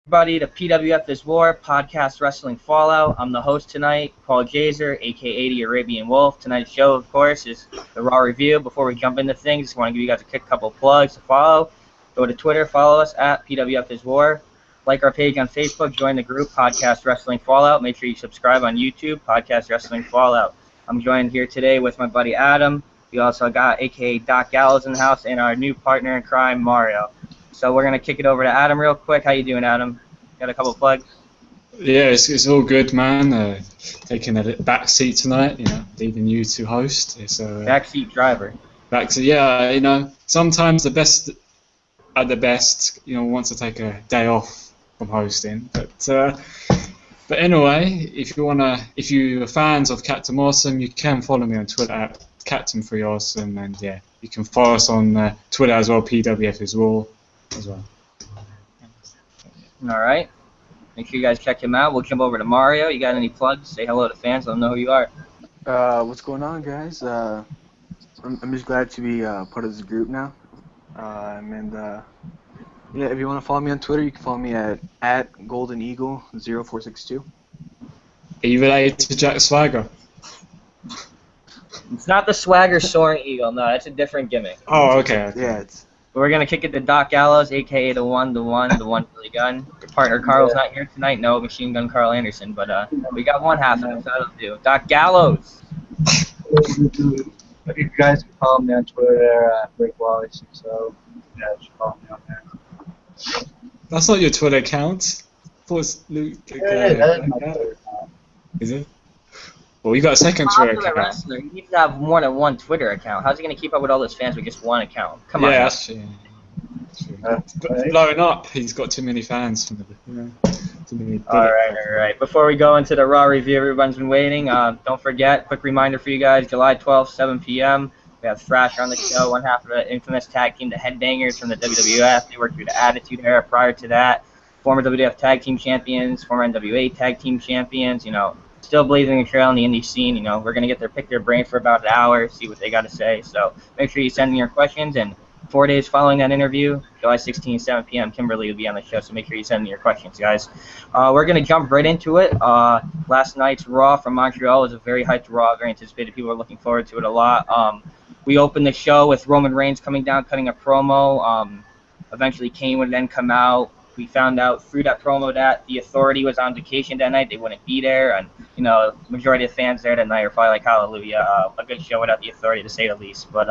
Everybody to PWF Is War, Podcast Wrestling Fallout. I'm the host tonight, Paul Jazer, aka the Arabian Wolf. Tonight's show, of course, is the Raw Review. Before we jump into things, just want to give you guys a quick couple plugs to follow. Go to Twitter, follow us at PWF Is War. Like our page on Facebook, join the group, Podcast Wrestling Fallout. Make sure you subscribe on YouTube, Podcast Wrestling Fallout. I'm joined here today with my buddy Adam. We also got aka Doc Gallows in the house, and our new partner in crime, Mario. So we're going to kick it over to Adam real quick. How you doing, Adam? Got a couple of plugs? Yeah, it's all good, man. Taking a back seat tonight, leaving you to host. It's backseat driver. Backseat, yeah, sometimes the best at the best, wants to take a day off from hosting. But anyway, if you're fans of Captain Awesome, you can follow me on Twitter at Captain3Awesome, and yeah, you can follow us on Twitter as well, PWF Is War as well. All right. Make sure you guys check him out. We'll jump over to Mario. You got any plugs? Say hello to fans. Let them know who you are. What's going on, guys? I'm just glad to be part of this group now. Yeah, if you want to follow me on Twitter, you can follow me at GoldenEagle0462. Are you related to Jack Swagger? It's not the Swagger Soaring Eagle. No, that's a different gimmick. Oh, okay. Yeah, it's... We're going to kick it to Doc Gallows, a.k.a. the one Billy Gunn. Your partner Carl's not here tonight. No, Machine Gun Carl Anderson. But we got one half of him, so that'll do. Doc Gallows. You guys can follow me on Twitter at BreakWally, so yeah, just follow me on there. That's not your Twitter account. I thought it's Luke. That is my Twitter account. Is it? Well, you got a second Twitter account. Wrestler. You need to have more than one Twitter account. How's he going to keep up with all those fans with just one account? Come on. Yeah, that's true. Blowing up. He's got too many fans. Too many. All right. Before we go into the Raw review, everyone's been waiting. Don't forget, quick reminder for you guys, July 12th, 7 p.m. We have Thrasher on the show, one half of the infamous tag team, the Headbangers from the WWF. They worked through the Attitude Era prior to that. Former WWF Tag Team Champions, former NWA Tag Team Champions, still blazing a trail in the indie scene. We're going to pick their brain for about an hour, see what they got to say. So make sure you send in your questions. And 4 days following that interview, July 16th, 7 p.m., Kimberly will be on the show. So make sure you send in your questions, guys. We're going to jump right into it. Last night's Raw from Montreal was a very hyped Raw, very anticipated. People are looking forward to it a lot. We opened the show with Roman Reigns coming down, cutting a promo. Eventually, Kane would then come out. We found out through that promo that the Authority was on vacation that night. They wouldn't be there, and majority of fans there that night are probably like, hallelujah, a good show without the Authority, to say the least. But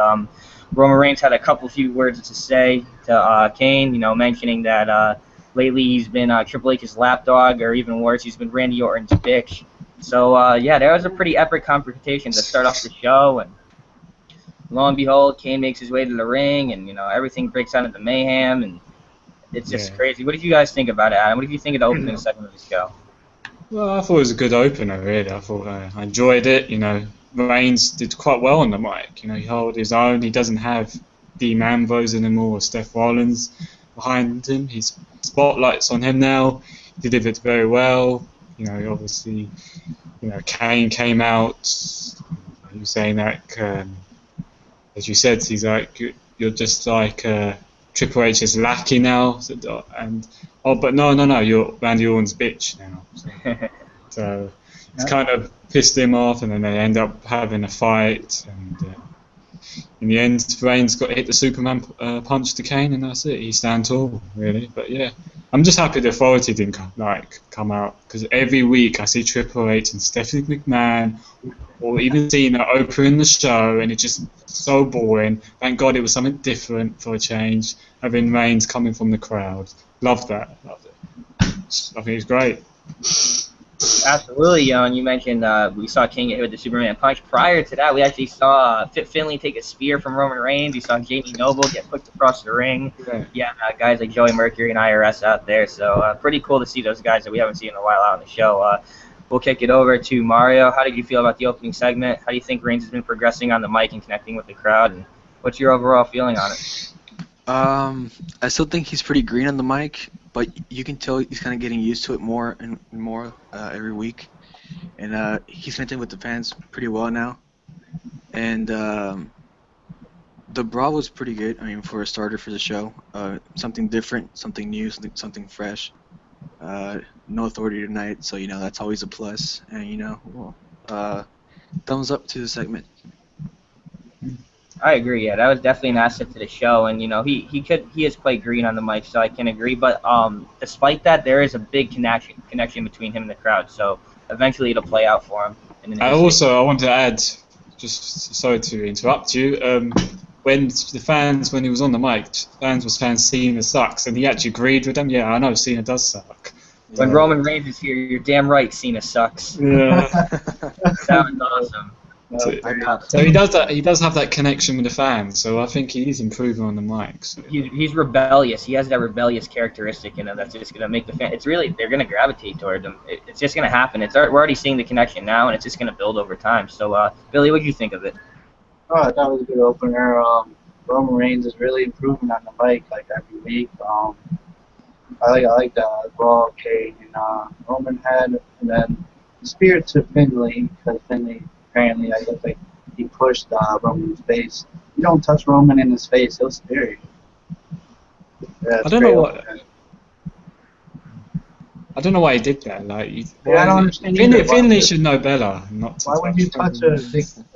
Roman Reigns had a few words to say to Kane, mentioning that lately he's been Triple H's lapdog, or even worse, he's been Randy Orton's bitch. So yeah, there was a pretty epic confrontation to start off the show, and lo and behold, Kane makes his way to the ring, and everything breaks out into mayhem, and it's just crazy. What did you guys think about it, Adam? What did you think of the opening segment of the show? Well, I thought it was a good opener, really. I thought I enjoyed it. Reigns did quite well on the mic. He held his own. He doesn't have Dean Ambrose anymore or Seth Rollins behind him. His spotlight's on him now. He delivered very well. Obviously, Kane came out. He was saying that, as you said, he's like, you're just like Triple H is lackey now, but no, you're Randy Orton's bitch now. So it's kind of pissed him off, and then they end up having a fight, and in the end, Reigns got hit the Superman punch to Kane, and that's it. He stands tall, really. But yeah, I'm just happy the Authority didn't come out, because every week I see Triple H and Stephanie McMahon, or even Cena opening the show, and it's just so boring. Thank God it was something different for a change, having Reigns coming from the crowd. Loved it. I think it's great. Absolutely, and you mentioned we saw King get hit with the Superman punch. Prior to that, we actually saw Fit Finlay take a spear from Roman Reigns. We saw Jamie Noble get pushed across the ring. Yeah, guys like Joey Mercury and IRS out there. So pretty cool to see those guys that we haven't seen in a while out on the show. We'll kick it over to Mario. How did you feel about the opening segment? How do you think Reigns has been progressing on the mic and connecting with the crowd? And what's your overall feeling on it? I still think he's pretty green on the mic, but you can tell he's kind of getting used to it more and more every week. And he's connecting with the fans pretty well now. And the brawl was pretty good. I mean, for a starter for the show, something different, something new, something fresh. no authority tonight, so that's always a plus. And thumbs up to the segment. I agree. Yeah, that was definitely an asset to the show, and he is quite green on the mic, so I can agree. But despite that, there is a big connection between him and the crowd. So eventually, it'll play out for him. I want to add, just sorry to interrupt you. When he was on the mic, fans were saying Cena sucks, and he actually agreed with them. Yeah, I know Cena does suck. When Roman Reigns is here, you're damn right, Cena sucks. Yeah. That was awesome. So he does have that connection with the fans, so I think he's improving on the mic. So. He's rebellious. He has that rebellious characteristic in him that's just gonna make the fan. They're gonna gravitate toward him. It's just gonna happen. We're already seeing the connection now, and it's just gonna build over time. So, Billy, what do you think of it? Oh, that was a good opener. Roman Reigns is really improving on the mic like every week. I like the Raw cage and Roman had, and then the spear to Finley, because Finley apparently I look like he pushed Roman's face. You don't touch Roman in his face, he'll spear you. Yeah, I don't know why he did that. I don't understand. Finley should know better. Not to why would you touch a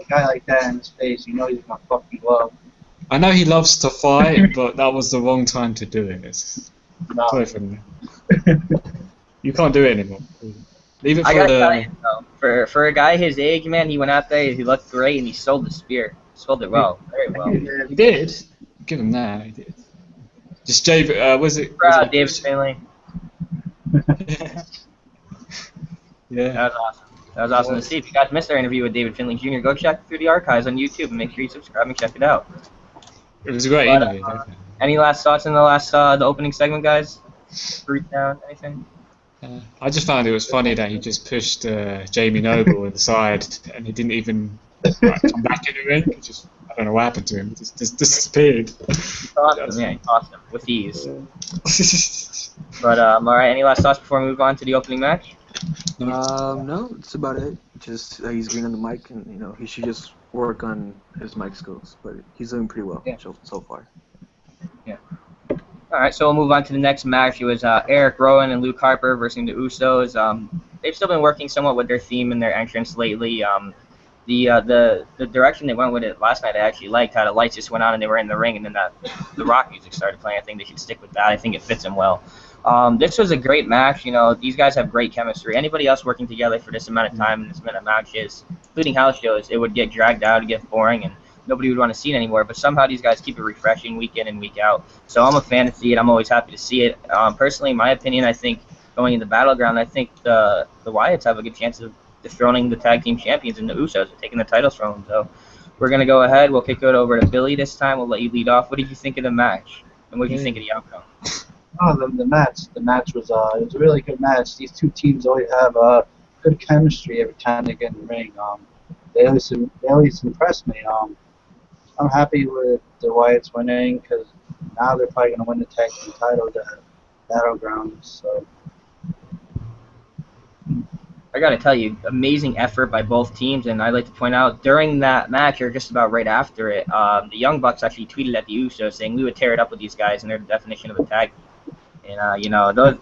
guy like that in his face? You know he's gonna fuck you up. I know he loves to fight, but that was the wrong time to do it. Sorry, Finley. You can't do it anymore. Leave it for for a guy his age, man, he went out there, he looked great, and he sold the spear. Sold it well, very well. He did. Give him that. He did. Just David Finley. Yeah. That was awesome. That was awesome to see. If you guys missed our interview with David Finley Jr., go check through the archives on YouTube and make sure you subscribe and check it out. It was a great interview. Any last thoughts in the opening segment, guys? Brief down, anything? I just found it was funny that he just pushed Jamie Noble aside and he didn't even come back in the ring. I don't know what happened to him. He just disappeared. Awesome. Yeah, he tossed him with ease. But all right. Any last thoughts before we move on to the opening match? No, that's about it. Just he's green on the mic, and he should just work on his mic skills. But he's doing pretty well so far. Yeah. All right, so we'll move on to the next match. It was Eric Rowan and Luke Harper versus the Usos. They've still been working somewhat with their theme and their entrance lately. The direction they went with it last night I actually liked, how the lights just went on and they were in the ring, and then the rock music started playing. I think they should stick with that. I think it fits them well. This was a great match. These guys have great chemistry. Anybody else working together for this amount of time in this amount of matches, including house shows, it would get dragged out, it'd get boring, and nobody would want to see it anymore. But somehow these guys keep it refreshing week in and week out. So I'm a fan to see it. I'm always happy to see it. Personally, in my opinion, I think going into Battleground, I think the Wyatts have a good chance of dethroning the tag team champions and the Usos and taking the titles from them. So we're going to go ahead. We'll kick it over to Billy this time. We'll let you lead off. What did you think of the match? And what did you think of the outcome? Oh, the match was it was a really good match. These two teams always have good chemistry every time they get in the ring. They always impress me. I'm happy with the Wyatts winning because now they're probably going to win the tag team title at Battlegrounds. So I got to tell you, amazing effort by both teams, and I'd like to point out during that match, or just about right after it, the Young Bucks actually tweeted at the Usos saying we would tear it up with these guys, and they're the definition of a tag team. And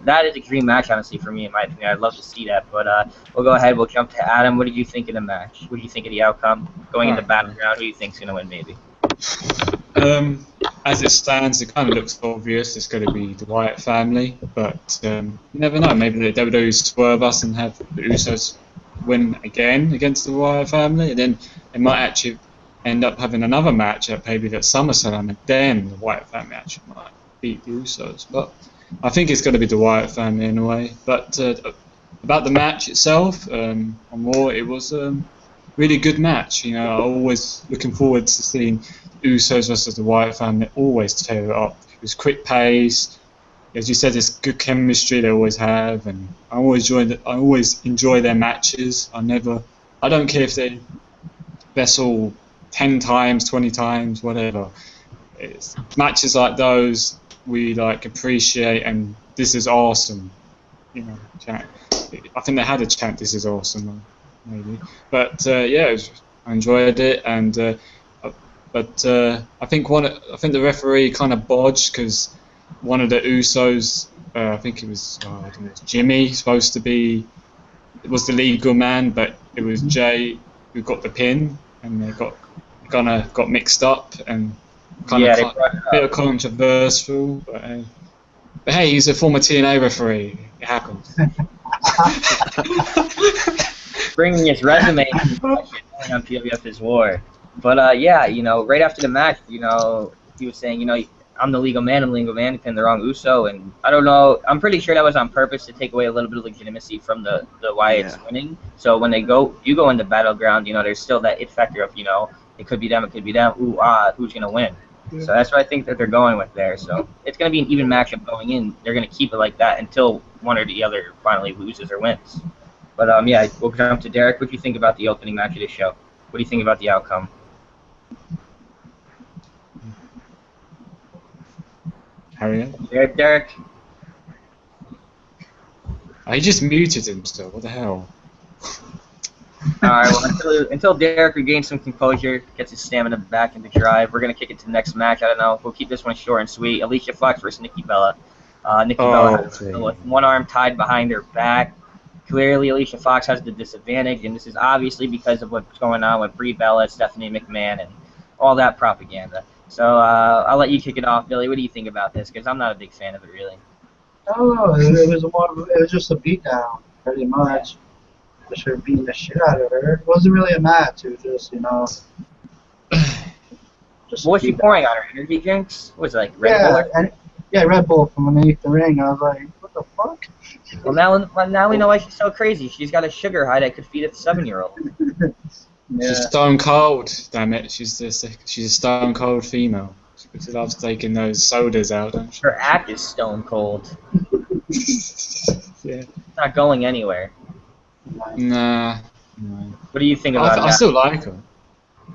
that is a dream match, honestly, for me, in my opinion. I'd love to see that. But we'll go ahead. We'll jump to Adam. What did you think of the match? What did you think of the outcome? Going into Battleground, who do you think's going to win, maybe? As it stands, it kind of looks obvious it's going to be the Wyatt family, but you never know. Maybe the WWE swerve us and have the Usos win again against the Wyatt family, and then they might actually end up having another match at maybe at SummerSlam, and then the Wyatt family actually might beat the Usos. But I think it's going to be the Wyatt family anyway. But about the match itself, on Raw, it was really good match. I'm always looking forward to seeing Usos versus the Wyatt family. Always tear it up. It was quick pace. As you said, it's good chemistry they always have, and I always enjoy their matches. I don't care if they wrestle 10 times, 20 times, whatever. It's matches like those we appreciate, and this is awesome. Chant. I think they had a chant. This is awesome, maybe. But I enjoyed it, and. But I think the referee kind of bodged because one of the Usos, I think it was, I don't know, Jimmy, supposed to be, it was the legal man, but it was Jay who got the pin, and they got mixed up and kind of a bit of controversial. But hey, he's a former TNA referee. It happens. Bringing his resume on PWF Is War. But yeah, you know, right after the match, you know, he was saying, you know, I'm the legal man, he pinned the wrong Uso, and I don't know, I'm pretty sure that was on purpose to take away a little bit of legitimacy from the Wyatts winning. So when you go into Battleground, you know, there's still that it factor of, you know, it could be them, ooh, who's gonna win? Yeah. So that's what I think that they're going with there. So it's gonna be an even matchup going in. They're gonna keep it like that until one or the other finally loses or wins. But yeah, we'll jump to Derek. What do you think about the opening match of this show? What do you think about the outcome? Hurry up. Derek? He just muted himself. What the hell? Alright, well, until Derek regains some composure, gets his stamina back into drive, we're going to kick it to the next match. I don't know. We'll keep this one short and sweet. Alicia Fox versus Nikki Bella. Nikki Bella has with one arm tied behind her back. Clearly, Alicia Fox has the disadvantage, and this is obviously because of what's going on with Brie Bella, Stephanie McMahon, and all that propaganda. So I'll let you kick it off, Billy. What do you think about this? Because I'm not a big fan of it, really. Oh, it was just a beatdown, pretty much. Just her beating the shit out of her. It wasn't really a match. It was just, you know. Just what was she pouring on her? Energy drinks? What was it, like Red Bull? Yeah, Red Bull from underneath the ring. I was like, what the fuck? Well, now we know why she's so crazy. She's got a sugar high that could feed a 7-year-old. Yeah. She's stone cold, damn it. She's a stone cold female. She loves taking those sodas out, don't she? Her act is stone cold. Yeah. It's not going anywhere. Nah. What do you think about that? I still like her.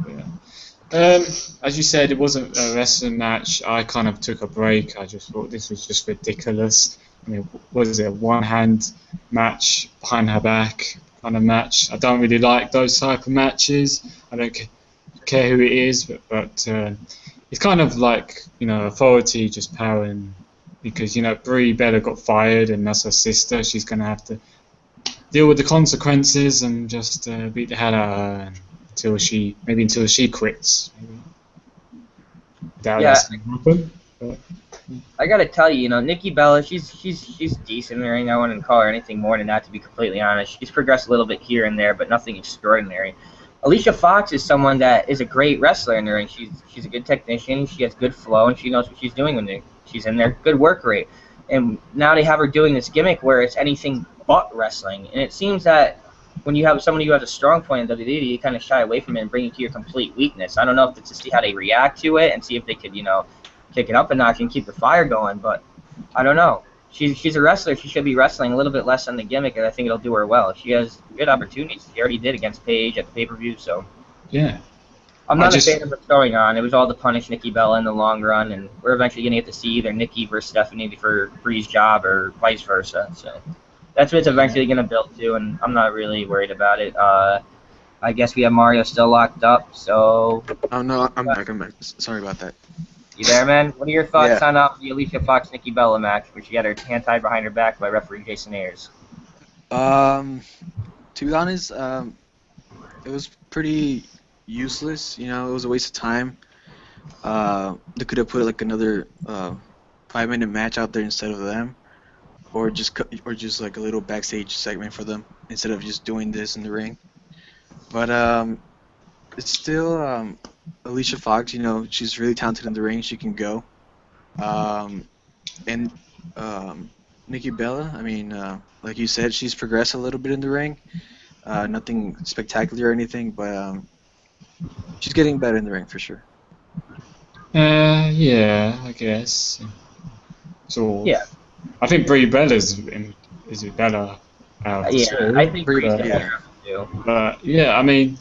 Yeah. As you said, it wasn't a wrestling match. I kind of took a break. I just thought this was just ridiculous. I mean, what is it, a one-hand match behind her back kind of match? I don't really like those type of matches. I don't care who it is, but it's kind of like, you know, authority just powering, because, you know, Brie Bella got fired and that's her sister. She's going to have to deal with the consequences and just beat the hell out of her until she quits. Maybe. Doubt that's going to happen. But, I gotta tell you, you know, Nikki Bella, she's decent in the ring. I wouldn't call her anything more than that, to be completely honest. She's progressed a little bit here and there, but nothing extraordinary. Alicia Fox is someone that is a great wrestler in the ring. She's a good technician. She has good flow, and she knows what she's doing when she's in there. Good work rate. And now they have her doing this gimmick where it's anything but wrestling. And it seems that when you have somebody who has a strong point in WWE, you kind of shy away from it and bring it to your complete weakness. I don't know if it's to see how they react to it and see if they could, you know, kick it up a notch and keep the fire going, but I don't know. She's a wrestler. She should be wrestling a little bit less on the gimmick, and I think it'll do her well. She has good opportunities. She already did against Paige at the pay-per-view, so yeah. I'm not a fan of what's going on. It was all to punish Nikki Bella in the long run, and we're eventually going to get to see either Nikki versus Stephanie for Brie's job or vice versa. So that's what it's eventually going to build to, and I'm not really worried about it. I guess we have Mario still locked up, so... Oh, no, I'm back. Sorry about that. You there, man? What are your thoughts on the Alicia Fox-Nikki Bella match, where she had her hand tied behind her back by referee Jason Ayers? To be honest, it was pretty useless. You know, it was a waste of time. They could have put like another 5-minute match out there instead of them, or just like a little backstage segment for them instead of just doing this in the ring. But it's still Alicia Fox. You know, she's really talented in the ring. She can go. And Nikki Bella, I mean, like you said, she's progressed a little bit in the ring. Nothing spectacular or anything, but she's getting better in the ring for sure. Yeah, I guess. So yeah, I think Brie Bella's is it Bella? Yeah, I think Brie's better too. But yeah, I mean,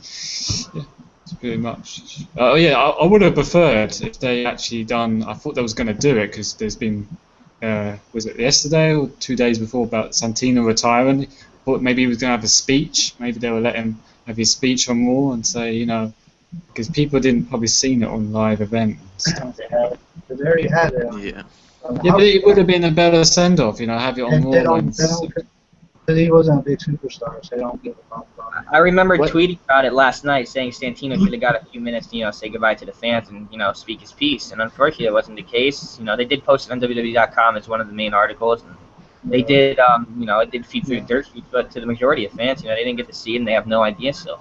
yeah, it's pretty much. Yeah, I would have preferred if they actually done. I thought they was going to do it because there's been. Was it yesterday or 2 days before about Santino retiring? Thought maybe he was going to have a speech. Maybe they would let him have his speech on Raw and say, you know, because people didn't probably seen it on live event and stuff. They already had it. Yeah. Yeah, but it would have been a better send-off, you know, have it on And they Raw. don't, because he wasn't a big superstar, so they don't give a fuck about him. I remember What? tweeting about it last night, saying Santino should have got a few minutes to, say goodbye to the fans and, speak his piece. And unfortunately, it wasn't the case. They did post it on WWE.com as one of the main articles. And they did, it did feed through dirt sheets, but to the majority of fans, they didn't get to see it and they have no idea still.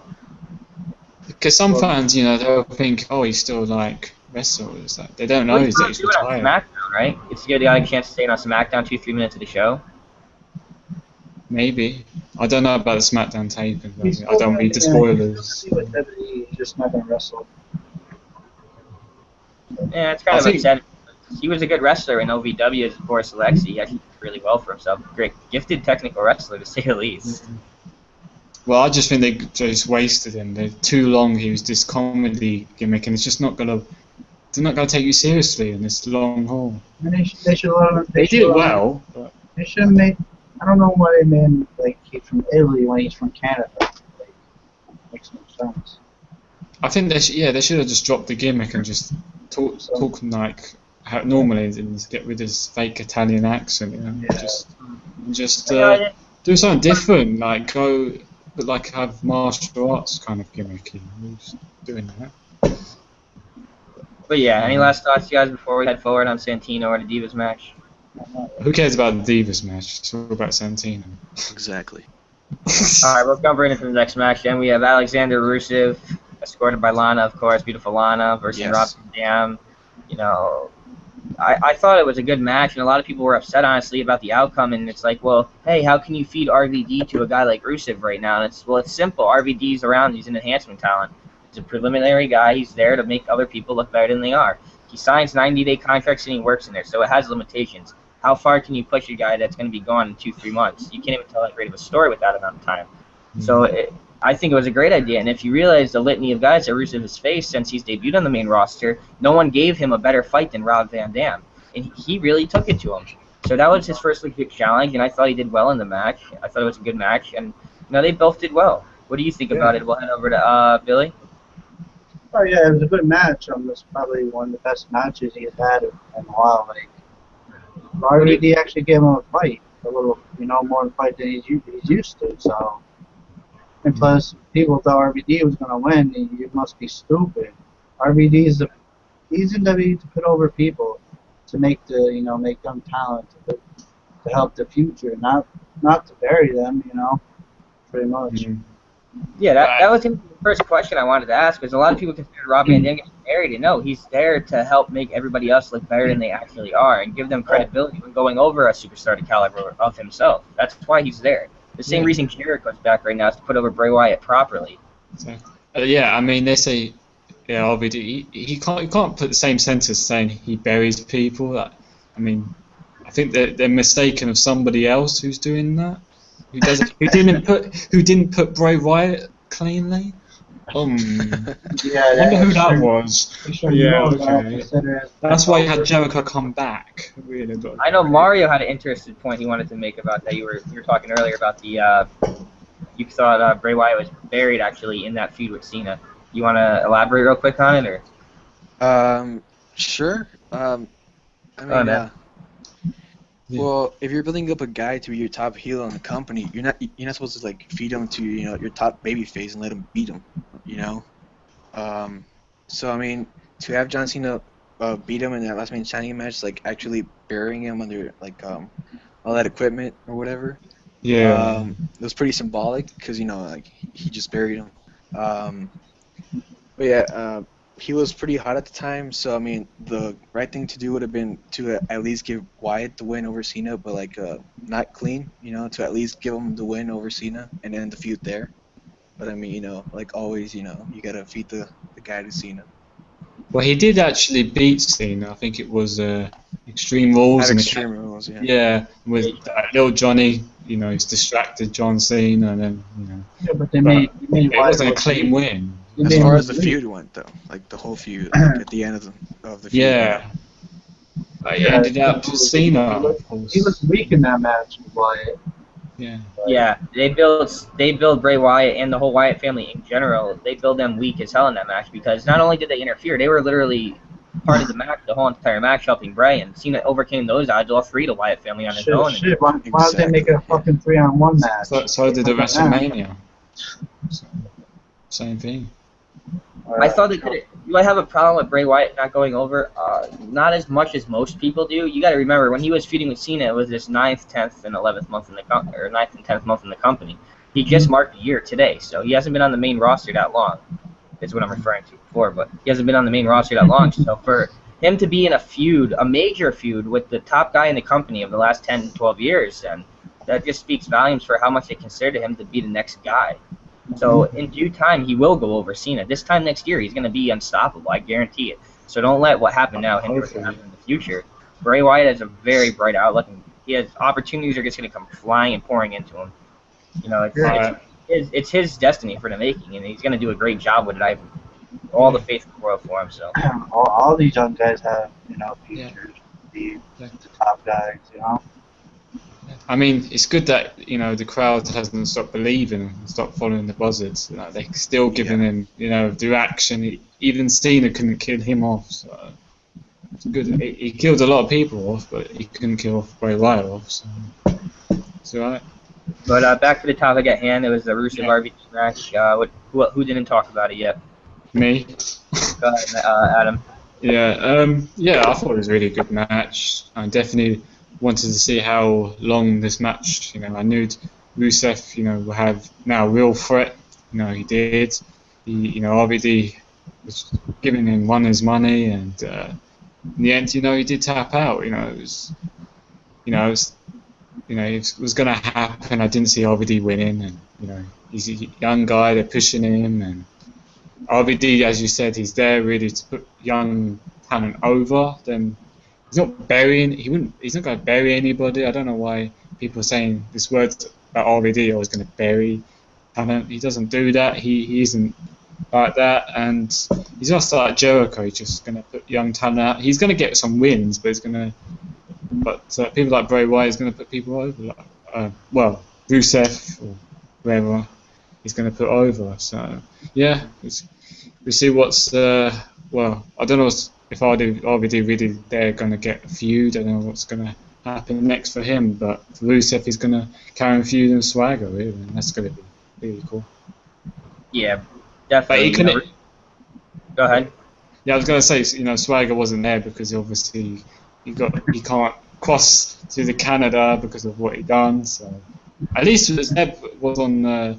Because some fans, they'll think, oh, he's still like wrestles. Like, they don't know Well, that he's doing it on retired. SmackDown, right? It's give the guy a chance to stay on SmackDown 2-3 minutes of the show. Maybe. I don't know about the SmackDown taping. He's I don't read the still spoilers. gonna be with WWE, he's just not gonna wrestle. Yeah, it's kind I of think- upsetting. He was a good wrestler in OVW as Boris Alexi. He actually did really well for himself. Great, gifted technical wrestler, to say the least. Well, I just think they just wasted him. They're too long. He was this comedy gimmick, and it's just not gonna. They're not gonna take you seriously in this long haul. And they should let him. They did well, but They should have made. I don't know why they made him like he's from Italy when he's from Canada. Like, makes no sense. I think they should have just dropped the gimmick and just talk like how normally and just get rid of his fake Italian accent. Yeah. Just Yeah, do something different. Like go, but like have martial arts kind of gimmick. Who's doing that? But yeah, any last thoughts, you guys, before we head forward on Santino or the Divas match? Who cares about the Divas match? It's all about Santino. Exactly. All right, we'll jump right into the next match. Then we have Alexander Rusev, escorted by Lana, of course, beautiful Lana, versus Yes. Rob Van Dam. I thought it was a good match, and a lot of people were upset, honestly, about the outcome. And it's like, well, hey, how can you feed RVD to a guy like Rusev right now? And it's simple. RVD's around. He's an enhancement talent. He's a preliminary guy. He's there to make other people look better than they are. He signs 90-day contracts and he works in there, so it has limitations. How far can you push a guy that's going to be gone in 2-3 months? You can't even tell that great of a story with that amount of time. So I think it was a great idea. And if you realize the litany of guys that Rusev has faced since he's debuted on the main roster, no one gave him a better fight than Rob Van Dam. And he really took it to him. So that was his first legit challenge, and I thought he did well in the match. I thought it was a good match, and they both did well. What do you think about it? We'll head over to Billy. Oh yeah, it was a good match. It was probably one of the best matches he had in a while. Like, RVD actually gave him a fight, a little, more of a fight than he's used to. So, and plus, people thought RVD was gonna win. You must be stupid. RVD he's in WWE to put over people, to make make them talent, to help the future, not to bury them. Pretty much. Yeah, that was the first question I wanted to ask, because a lot of people consider Rob Van Dam getting married, and no, he's there to help make everybody else look better than they actually are, and give them credibility when going over a superstar to caliber of himself. That's why he's there. The same reason Jericho's back right now is to put over Bray Wyatt properly. So, I mean, they say, RVD, he can't put the same sentence saying he buries people. I I think they're mistaken of somebody else who's doing that. Who didn't put Bray Wyatt cleanly? Yeah, I wonder who that was. That's why you had Jericho come back. Really, I know Mario had an interesting point he wanted to make about that. You were talking earlier about the you thought Bray Wyatt was buried actually in that feud with Cena. You want to elaborate real quick on it, or? Sure. Well, if you're building up a guy to be your top heel in the company, you're not supposed to feed him to your top babyface and let him beat him, So to have John Cena beat him in that last man standing match, actually burying him under all that equipment or whatever. Yeah. It was pretty symbolic because he just buried him. But yeah. He was pretty hot at the time, so the right thing to do would have been to at least give Wyatt the win over Cena, but not clean, to at least give him the win over Cena and end the feud there. But always, you gotta feed the guy to Cena. Well, he did actually beat Cena. I think it was Extreme Rules. At Extreme Rules, yeah. Yeah, with little Johnny, he's distracted John Cena, and then Yeah, but they made it Wyatt wasn't a clean win. As far as the feud went, though, the whole feud at the end of the feud. Yeah. He ended up to Cena. He was weak in that match with Wyatt. Yeah. Yeah, they build Bray Wyatt and the whole Wyatt family in general. They build them weak as hell in that match because not only did they interfere, they were literally part of the match, the whole entire match, helping Bray, and Cena overcame those odds, all three, the Wyatt family on his own. Shit. Why don't they make it a fucking 3-on-1 match? So did the WrestleMania. So, same thing. I thought they could. Do I have a problem with Bray Wyatt not going over? Not as much as most people do. You got to remember, when he was feuding with Cena, it was his 9th, 10th, and 11th month in the or 9th and 10th month in the company. He just marked a year today, so he hasn't been on the main roster that long. Is what I'm referring to before, but he hasn't been on the main roster that long. So for him to be in a feud, a major feud with the top guy in the company of the last 10, 12 years, and that just speaks volumes for how much they consider him to be the next guy. So in due time, he will go over Cena. This time next year, he's going to be unstoppable. I guarantee it. So don't let what happened now hinder what happen in the future. Bray Wyatt has a very bright outlook, and he has opportunities are just going to come flying and pouring into him. You know, it's his destiny for the making, and he's going to do a great job with it. I have all the faith in the world for him. So all these young guys have, futures. The top guys, I mean, it's good that the crowd hasn't stopped believing and stopped following the buzzards. They're still giving him the action. Even Cena couldn't kill him off. So it's good. He killed a lot of people off, but he couldn't kill Bray Wyatt off. So it's alright. But back to the topic at hand, it was the Rusev RVD match. Who didn't talk about it yet? Me. Go ahead, Adam. Yeah, I thought it was a really good match. I definitely wanted to see how long this match. I knew Rusev, will have now a real threat. He did. RVD was giving him one his money, and in the end, he did tap out. It was going to happen. I didn't see RVD winning, and he's a young guy. They're pushing him, and RVD, as you said, he's there really to put young talent over. Then he's not burying. He's not going to bury anybody. I don't know why people are saying this word about RVD. Always going to bury talent. He doesn't do that. He isn't like that, and he's not like Jericho. He's just going to put young talent out. He's going to get some wins, but he's going to. But people like Bray Wyatt is going to put people over. Rusev or whoever he's going to put over. So yeah, we see what's. I don't know if RVD really they're going to get a feud. I don't know what's going to happen next for him. But Rusev is going to carry a feud and Swagger, really, and that's going to be really cool. Yeah, definitely. Go ahead. Yeah, I was going to say, Swagger wasn't there because obviously he can't cross to the Canada because of what he done. So at least Zeb was on the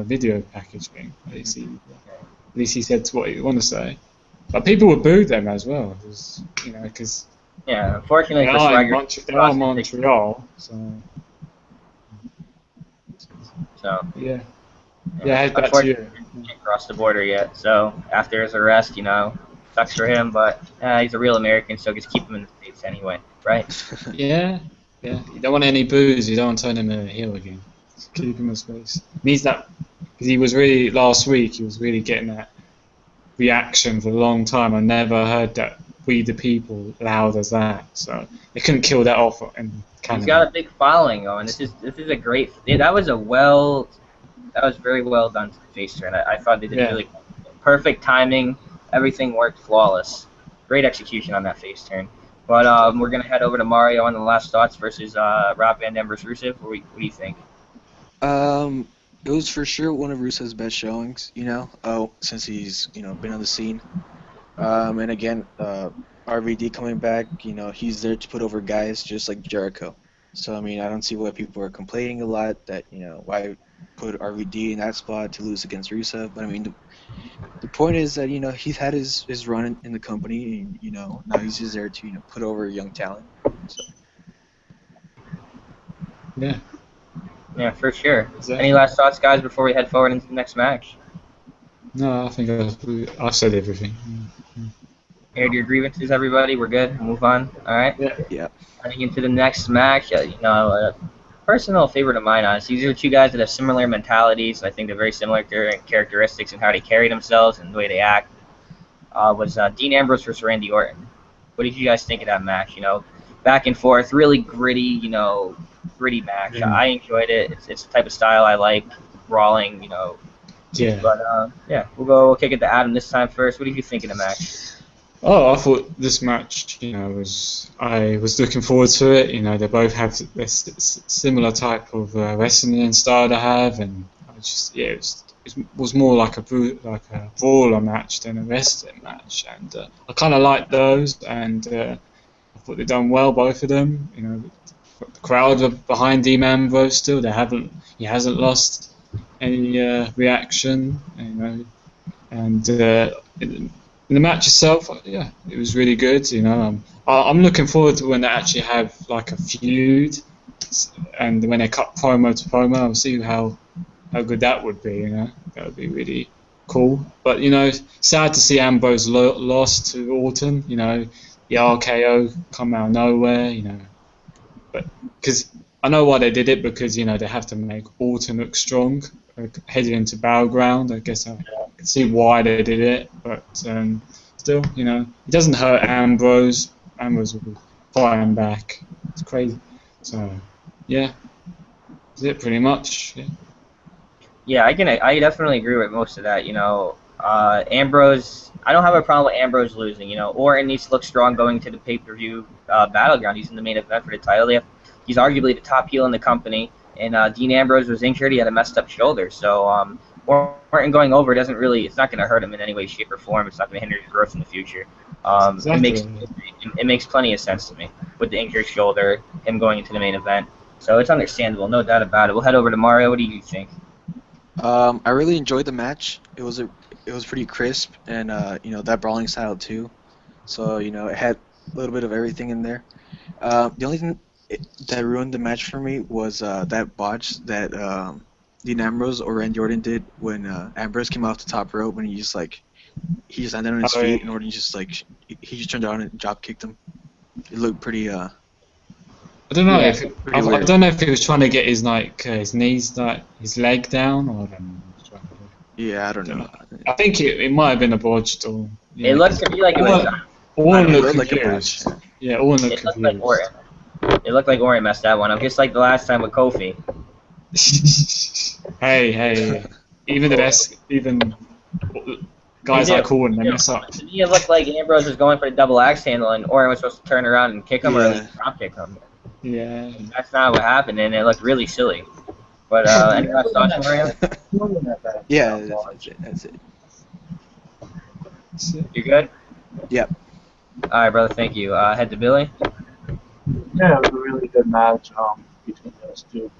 video package thing. At least he said what he wanted to say. But people would boo them as well, because unfortunately they for Swagger, are Montreal. So yeah, head back to you. He can't cross the border yet. So after his arrest, sucks for him, but he's a real American, so just keep him in the States anyway, right? Yeah. You don't want any booze. You don't want to turn him into a heel again. Just keep him in space. Needs that because he was really last week. He was really getting that reaction for a long time. I never heard that We the People loud as that. So they couldn't kill that off in Canada. He's got a big following, and this is a great. That was very well done to the face turn. I thought they did really perfect timing. Everything worked flawless. Great execution on that face turn. But we're going to head over to Mario on the last thoughts versus Rob Van Dam versus Rusev. What do you think? It was for sure one of Rusev's best showings, since he's, been on the scene. And again, RVD coming back, he's there to put over guys just like Jericho. So, I don't see why people are complaining a lot that, why put RVD in that spot to lose against Rusev. But, the point is that, he's had his run in the company, and, now he's just there to, put over young talent. So. Yeah. Yeah, for sure. Any last thoughts, guys, before we head forward into the next match? No, I think I've said everything. Aired your grievances, everybody. We're good. We'll move on. All right? Yeah. Heading into the next match, personal favorite of mine, honestly. These are two guys that have similar mentalities. I think they're very similar characteristics in how they carry themselves and the way they act. Was Dean Ambrose versus Randy Orton. What did you guys think of that match? Back and forth, really gritty, gritty match. I enjoyed it. It's the type of style I like, brawling, Yeah. But yeah, we'll kick it to Adam this time first. What did you think of the match? Oh, I thought this match, I was looking forward to it. They both have this similar type of wrestling style to have, and it was more like like a brawler match than a wrestling match, and I kind of liked those, and I thought they done well, both of them. The crowd are behind Dean Ambrose still. He hasn't lost any reaction, and in the match itself, yeah, it was really good. I'm looking forward to when they actually have like a feud, and when they cut promo to promo, I'll see how good that would be. That would be really cool. But sad to see Ambrose lost to Orton. The RKO come out of nowhere. But because I know why they did it, because they have to make Orton look strong heading into Battleground. I guess I can see why they did it, but still, it doesn't hurt Ambrose. Ambrose will be fighting back. It's crazy. So yeah, that's it pretty much. Yeah, I definitely agree with most of that. Ambrose. I don't have a problem with Ambrose losing. Orton needs to look strong going to the pay-per-view Battleground. He's in the main event for the title. He's arguably the top heel in the company, and Dean Ambrose was injured. He had a messed up shoulder, so Orton going over it's not going to hurt him in any way, shape, or form. It's not going to hinder his growth in the future. Exactly. It makes plenty of sense to me with the injured shoulder, him going into the main event. So it's understandable, no doubt about it. We'll head over to Mario. What do you think? I really enjoyed the match. It was pretty crisp, and that brawling style too. So it had a little bit of everything in there. The only thing that ruined the match for me was that botch that Dean Ambrose or Randy Orton did when Ambrose came off the top rope, when he just landed on his feet, and Orton he just turned around and drop kicked him. It looked pretty. I don't know I don't know if he was trying to get his his knees, his leg down, or yeah, I don't know. I think it might have been a botched, or It looked to me like it was. Orton looked confused. Yeah, Orton looked confused. It looked like Orton messed that one up, just like the last time with Kofi. Hey, even the best, even guys like Orton, they mess up. To me, it looked like Ambrose was going for the double axe handle, and Orton was supposed to turn around and kick him, or at least drop kick him. Yeah. That's not what happened, and it looked really silly. But any last thoughts, Mario? Yeah, that's it. You good? Yep. All right, brother. Thank you. Head to Billy. Yeah, it was a really good match between those two.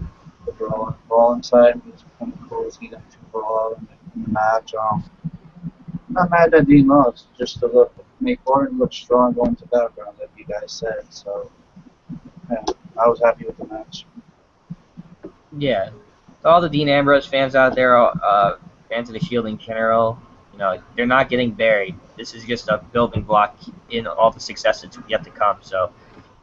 The brawl inside was kind of cool to see them two brawl out in the match. Not mad that Dean lost, just to make Orton look strong going to Battleground, like you guys said. So yeah, I was happy with the match. Yeah. To all the Dean Ambrose fans out there, fans of the Shield in general, they're not getting buried. This is just a building block in all the success that's yet to come. So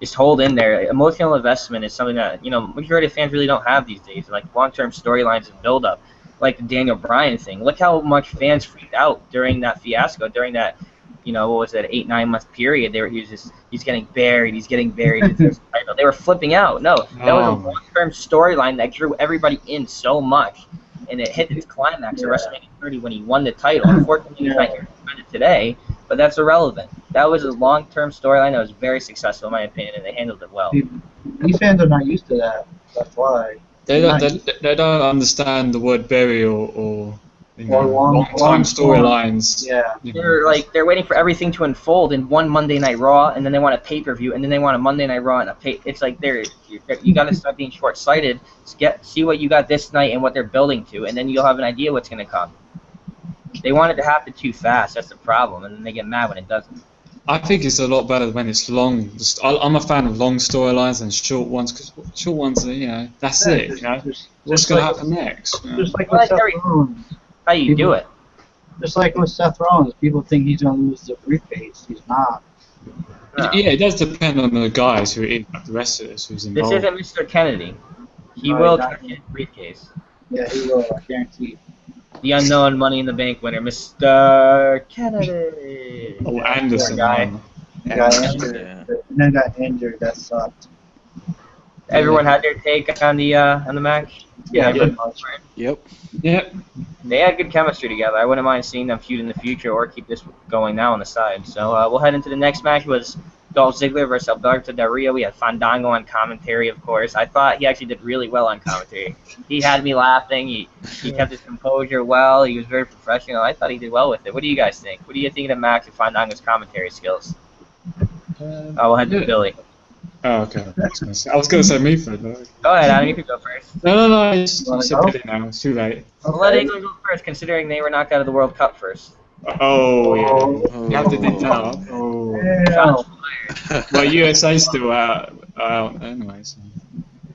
just hold in there. Emotional investment is something that, majority of fans really don't have these days. Like long-term storylines and build-up, like the Daniel Bryan thing. Look how much fans freaked out during that fiasco, during that, what was that, 8-9 month period. He's getting buried. They were flipping out. No, that was a long-term storyline that drew everybody in so much, and it hit its climax at WrestleMania 30 when he won the title. Unfortunately, he's not here to defend it today, but that's irrelevant. That was a long-term storyline that was very successful, in my opinion, and they handled it well. These fans are not used to that. That's why. They don't understand the word burial or long-time storylines. Yeah. They're waiting for everything to unfold in one Monday Night Raw, and then they want a pay-per-view, and then they want a Monday Night Raw and a pay. It's like you got to start being short-sighted. See what you got this night and what they're building to, and then you'll have an idea what's going to come. They want it to happen too fast. That's the problem, and then they get mad when it doesn't. I think it's a lot better when it's long. I'm a fan of long storylines and short ones, because short ones are, that's it. What's going to happen next? Just like with Seth Rollins. How you do it? Just like with Seth Rollins, people think he's going to lose the briefcase. He's not. No. Yeah, it does depend on the guys the wrestlers who's involved. This isn't Mr. Kennedy. He will catch his briefcase. Yeah, he will, I guarantee. The unknown Money in the Bank winner, Mr. Kennedy. Oh, Anderson. Guy. He got injured. And then got injured. That sucked. Everyone had their take on the match. Yeah, Yep. Yep. They had good chemistry together. I wouldn't mind seeing them feud in the future or keep this going now on the side. So we'll head into the next match. Was Dolph Ziggler versus Alberto Del Rio. We had Fandango on commentary, of course. I thought he actually did really well on commentary. He had me laughing. He kept his composure well. He was very professional. I thought he did well with it. What do you guys think? What do you think of the match with Fandango's commentary skills? We'll head to Billy. Oh, okay. I was going to say me first. Go ahead, Adam. You can go first. No. You said Billy now. It's too late. Well, let England go first, considering they were knocked out of the World Cup first. Oh, yeah. You have to dig that up. Oh. Yeah. Well, USA still out anyway. So.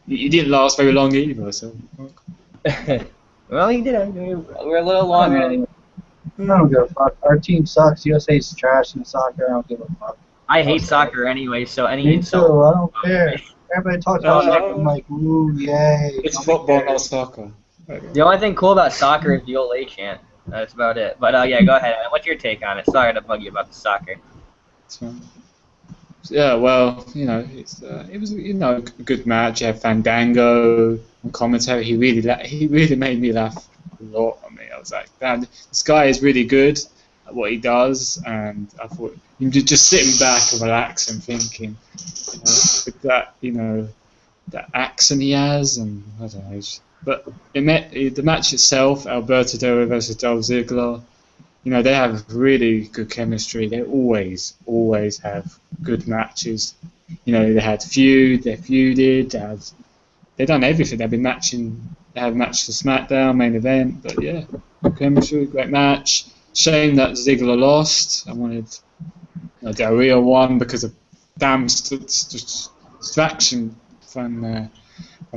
You didn't last very long either, so. Well, he did. We're a little longer. I don't give a fuck. Our team sucks. USA's trash in soccer. I don't give a fuck. I hate soccer anyway, so any Me insult. too. I don't care. Everybody talks about soccer. I'm like, ooh, yay. It's football, not soccer. The only thing cool about soccer is the Olay chant. That's about it. But yeah, go ahead. What's your take on it? Sorry to bug you about the soccer. Yeah, well, it was a good match. You had Fandango on commentary. He really made me laugh a lot. I mean, I was like, damn, this guy is really good at what he does, and I thought just sitting back and relaxing, thinking with that, that accent he has, and I don't know. But the match itself, Alberto Del Rio versus Dolph Ziggler, they have really good chemistry. They always have good matches. They had they feuded, they've done everything. They've been matching. They have matched for SmackDown main event, but yeah, good chemistry, great match. Shame that Ziggler lost. I wanted Del Rio won because of damn distraction from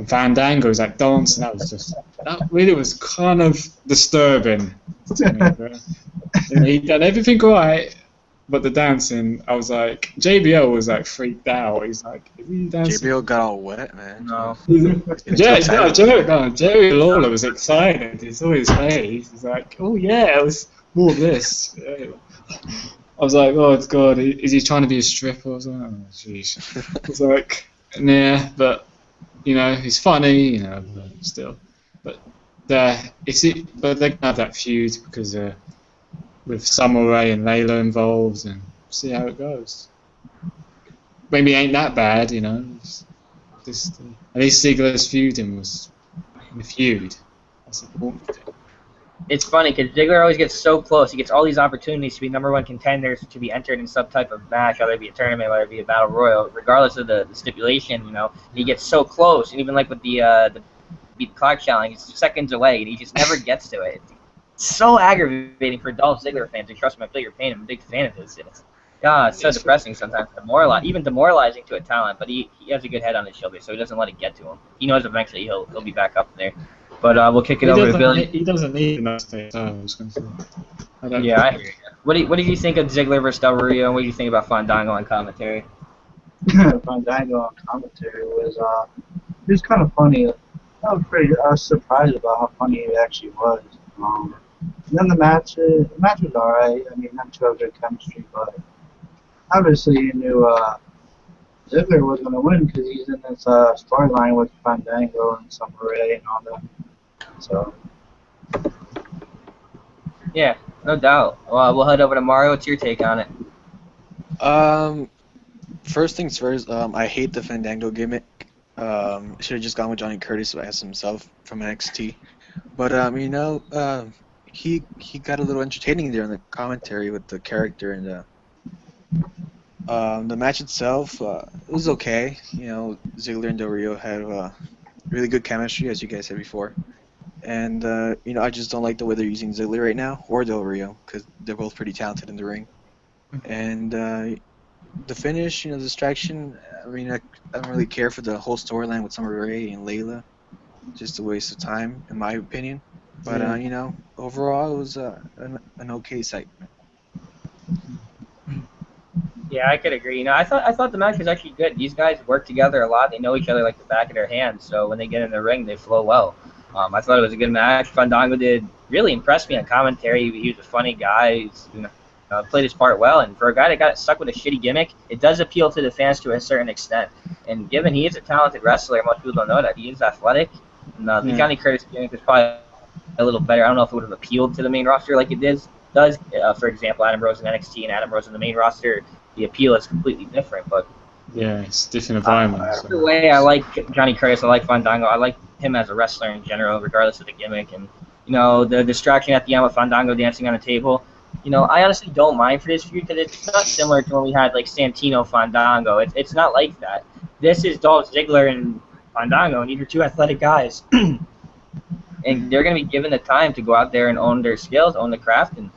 Fandango. Was like dancing. That really was kind of disturbing to me. He done everything right, but the dancing, I was like, JBL was like freaked out. He's like, is he dancing? JBL got all wet, man. No. Jerry Lawler was excited. He saw his face. He's like, oh yeah, it was more of this. Yeah. I was like, oh God, is he trying to be a stripper or something? Oh jeez. I was like, yeah, but he's funny, but still. But they're gonna have that feud because with Summer Rae and Layla involved, and see how it goes. Maybe it ain't that bad, Just, at least Ziggler's feuding was in the feud. That's important. It's funny because Ziggler always gets so close. He gets all these opportunities to be #1 contenders, to be entered in some type of match, whether it be a tournament, whether it be a battle royal, regardless of the stipulation. He gets so close, and even like with the beat Clark challenge, it's seconds away, and he just never gets to it. It's so aggravating for Dolph Ziggler fans. And trust me, I feel your pain. I'm a big fan of his. It's so depressing sometimes, even demoralizing to a talent. But he has a good head on his shoulder, so he doesn't let it get to him. He knows eventually he'll be back up there. But we'll kick it over to Billy. He doesn't need enough stage time, I was going to say. I hear you. What did you think of Ziggler versus Del Rio, and what did you think about Fandango on commentary? Fandango on commentary was kind of funny. I was surprised about how funny it actually was. And then the match was alright. I mean, not too good chemistry, but obviously you knew Ziggler was going to win because he's in this storyline with Fandango and Summer Rae and all that. So. Yeah, no doubt. Well, we'll head over to Mario. What's your take on it? First things first, I hate the Fandango gimmick. Should have just gone with Johnny Curtis as himself from NXT. But he got a little entertaining there in the commentary with the character, and the match itself it was okay. Ziggler and Del Rio had really good chemistry, as you guys said before. And I just don't like the way they're using Ziggler right now, or Del Rio, because they're both pretty talented in the ring. And the finish, the distraction. I mean, I don't really care for the whole storyline with Summer Rae and Layla. Just a waste of time, in my opinion. But overall, it was an okay segment. Yeah, I could agree. I thought the match was actually good. These guys work together a lot. They know each other like the back of their hands. So when they get in the ring, they flow well. I thought it was a good match. Fandango did really impress me on commentary. He was a funny guy. He's, played his part well. And for a guy that got stuck with a shitty gimmick, it does appeal to the fans to a certain extent. And given he is a talented wrestler, most people don't know that he is athletic. And the Johnny Curtis gimmick was probably a little better. I don't know if it would have appealed to the main roster like it does. For example, Adam Rose in NXT and Adam Rose in the main roster, the appeal is completely different. But Yeah, it's different environment. the way I like Johnny Curtis, I like Fandango. I like him as a wrestler in general, regardless of the gimmick. And the distraction at the end with Fandango dancing on a table. I honestly don't mind for this feud because it's not similar to when we had like Santino Fandango. It's not like that. This is Dolph Ziggler and Fandango, and these are two athletic guys, and they're going to be given the time to go out there and own their skills, own the craft, and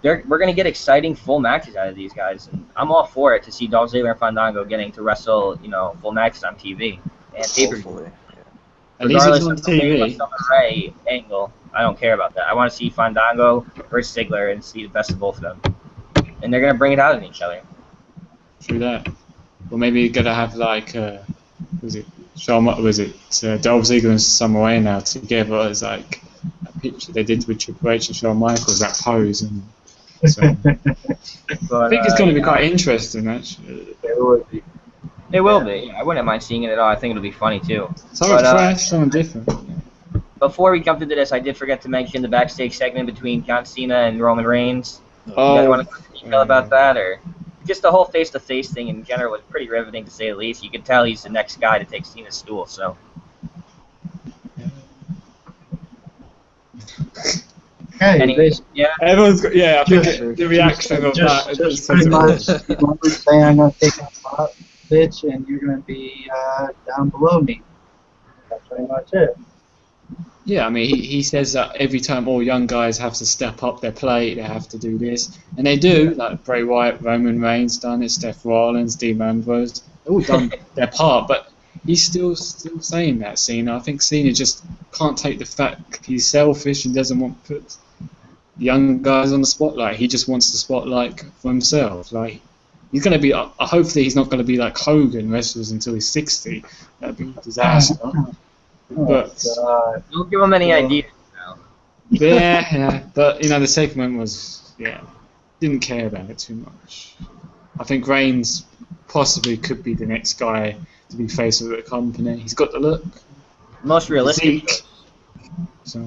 we're going to get exciting full matches out of these guys. And I'm all for it to see Dolph Ziggler and Fandango getting to wrestle, full matches on TV and pay-per-view. At least it's on Regardless of the TV. Summer Rae angle, I don't care about that. I want to see Fandango versus Ziggler and see the best of both of them. And they're going to bring it out in each other. True that. Or maybe you're gonna have like Dolph Ziggler and Summer Rae now together as like a picture they did with Triple H and Shawn Michaels, that pose, and so But, I think it's going to be quite interesting actually. It would be. It will be. I wouldn't mind seeing it at all. I think it'll be funny too. Something But, fresh, something different. Before we jump into this, I did forget to mention the backstage segment between John Cena and Roman Reigns. You guys want to go into detail about that, or just the whole face-to-face thing in general was pretty riveting to say the least. You could tell he's the next guy to take Cena's stool. So. Hey, Yeah. Everyone's got, I think Just- the reaction of that. Just pretty much, saying I'm gonna take a spot, bitch, and you're gonna be down below me. That's pretty much it. Yeah, I mean, he says that every time all young guys have to step up their plate, they have to do this, and they do. Like Bray Wyatt, Roman Reigns done it, Seth Rollins, Dean Ambrose, they've all done their part. But he's still saying that, Cena. I think Cena just can't take the fact he's selfish and doesn't want to put young guys on the spotlight. He just wants the spotlight for himself. Like he's going to be. Hopefully, he's not going to be like Hogan, wrestles until he's 60. That'd be a disaster. But Don't give him any ideas now. yeah, but the segment was didn't care about it too much. I think Reigns possibly could be the next guy to be face of the company. He's got the look, Most realistic. physique, so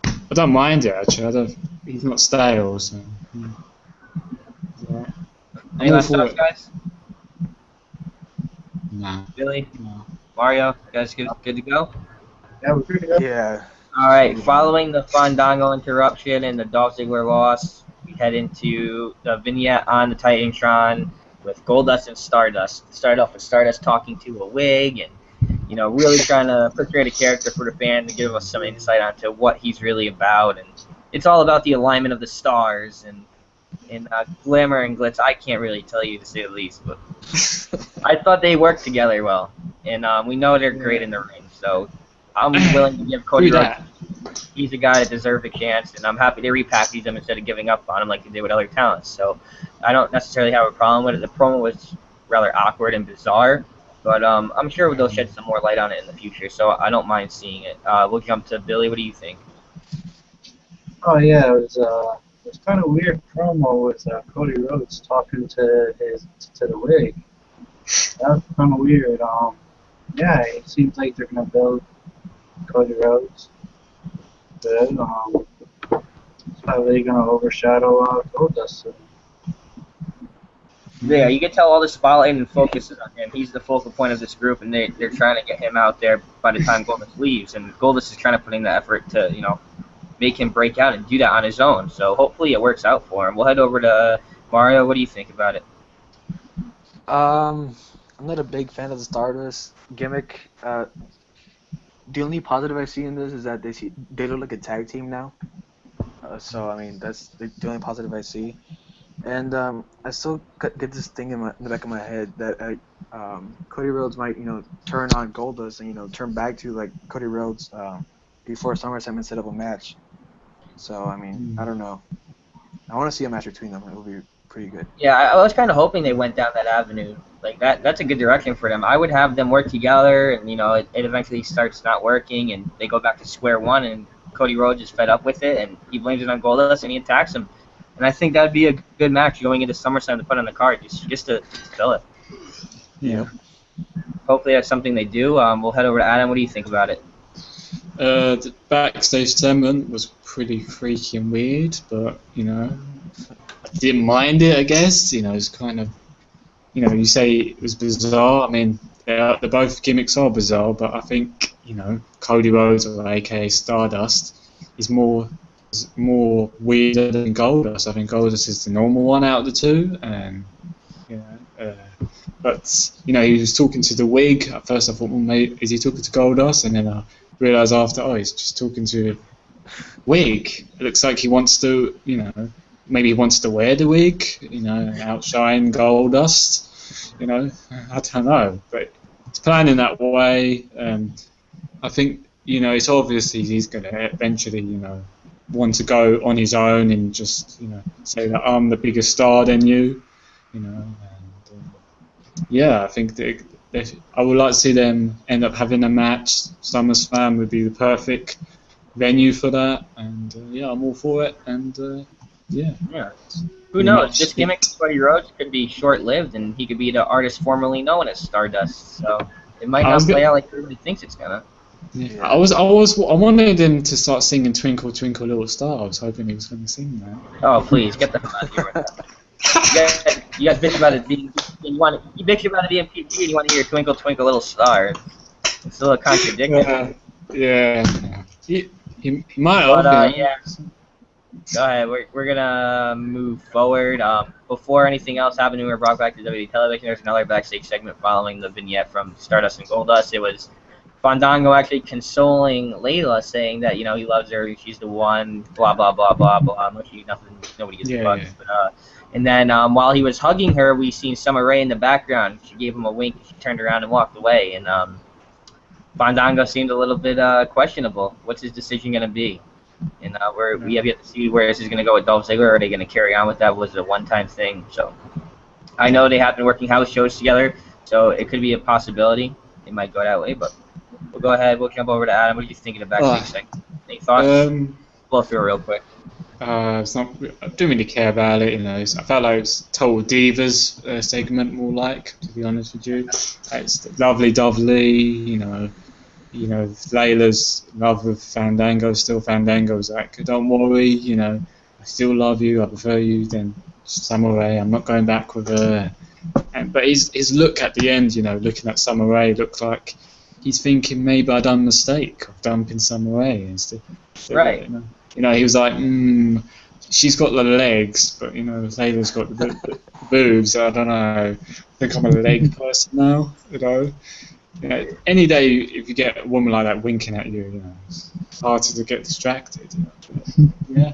I don't mind it actually. He's not stale, so. Yeah. Any last thoughts, guys? Nah. Billy, No. Mario, you guys good to go? Yeah, we're pretty good. Yeah. All right. Following the Fandango interruption and the Dolph Ziggler loss, we head into the vignette on the Titantron with Goldust and Stardust. Start off with Stardust talking to a wig and really trying to portray the character for the fan to give us some insight onto what he's really about. And it's all about the alignment of the stars and glamour and glitz. I can't really tell you to say the least, but I thought they worked together well, and we know they're great in the ring. So I'm willing to give Cody Rhodes. He's a guy that deserved a chance, and I'm happy they repackaged him instead of giving up on him like they did with other talents. So I don't necessarily have a problem with it. The promo was rather awkward and bizarre, but I'm sure they'll shed some more light on it in the future. So I don't mind seeing it. We'll jump to Billy. What do you think? Oh yeah, it was kind of weird promo with Cody Rhodes talking to the wig. That was kind of weird. Yeah, it seems like they're gonna build Cody Rhodes. Good. It's probably gonna overshadow Goldust. Yeah, you can tell all the spotlight and focus is on him. He's the focal point of this group, and they're trying to get him out there by the time Goldust leaves. And Goldust is trying to put in the effort to make him break out and do that on his own. So hopefully it works out for him. We'll head over to Mario. What do you think about it? I'm not a big fan of the Stardust gimmick. The only positive I see in this is that they look like a tag team now. So I mean that's the only positive I see. And I still get this thing in the back of my head that Cody Rhodes might turn on Goldust and turn back to like Cody Rhodes before SummerSlam instead of a match. So I mean I don't know. I want to see a match between them. It will be pretty good. Yeah, I was kind of hoping they went down that avenue. Like that's a good direction for them. I would have them work together, and it eventually starts not working, and they go back to square one, and Cody Rhodes is fed up with it, and he blames it on Goldust, and he attacks him. And I think that would be a good match going into SummerSlam to put on the card, just to fill it. Yeah. Hopefully that's something they do. We'll head over to Adam. What do you think about it? The backstage segment was pretty freaky and weird, but you know, I didn't mind it. I guess you know, it's kind of, you know, you say it was bizarre. I mean, they're both gimmicks are bizarre, but I think you know, Cody Rhodes, or AKA Stardust, is more weirder than Goldust. I think Goldust is the normal one out of the two, and you know. But you know, he was talking to the wig. At first, I thought, well, mate, is he talking to Goldust? And then I realised after, oh, he's just talking to wig. It looks like he wants to, you know, maybe he wants to wear the wig, you know, outshine Goldust. You know, I don't know, but it's planning that way. I think, you know, it's obvious he's going to eventually, you know, want to go on his own and just, you know, say that I'm the bigger star than you, you know. Yeah, I think I would like to see them end up having a match. SummerSlam would be the perfect venue for that, and yeah, I'm all for it. And yeah. Who knows? This gimmick for Cody Rhodes could be short-lived, and he could be the artist formerly known as Stardust. So it might not play out like everybody thinks it's gonna. Yeah. I wanted him to start singing "Twinkle Twinkle Little Star." I was hoping he was going to sing that. Oh please, get the hell out of here with that. You guys bitch about it being. You bitch about it being PG, and you want to hear "Twinkle Twinkle Little Star." It's a little contradictory. Yeah. He might have. But yeah. Go ahead. We're gonna move forward. Before anything else happened, we were brought back to WWE television. There's another backstage segment following the vignette from Stardust and Goldust. It was Fandango actually consoling Layla, saying that, you know, he loves her, she's the one, blah blah blah blah blah. Nobody gives a fuck. Yeah. But, and then while he was hugging her, we seen Summer Rae in the background. She gave him a wink. She turned around and walked away. And Fandango seemed a little bit questionable. What's his decision going to be? And we have yet to see where this is going to go with Dolph Ziggler. Are they going to carry on with that? Was it a one-time thing? So I know they have been working house shows together, so it could be a possibility. It might go that way, but we'll go ahead. We'll jump over to Adam. What are you thinking of backstage segment? Any thoughts? Blow through it real quick. It's not, I don't really care about it, you know. I felt like it was Total Divas segment more like, to be honest with you. It's lovely dovely, you know, Layla's love with Fandango, still Fandango's like, don't worry, you know, I still love you, I prefer you than Summer Rae, I'm not going back with her. But his look at the end, you know, looking at Summer Rae, looked like he's thinking maybe I done a mistake of dumping Summer Rae instead. Right. You know, he was like, she's got the legs, but, you know, Layla's got the boobs. I don't know. I think I'm a leg person now, you know. You know, any day if you get a woman like that winking at you, you know, it's harder to get distracted. You know. Yeah.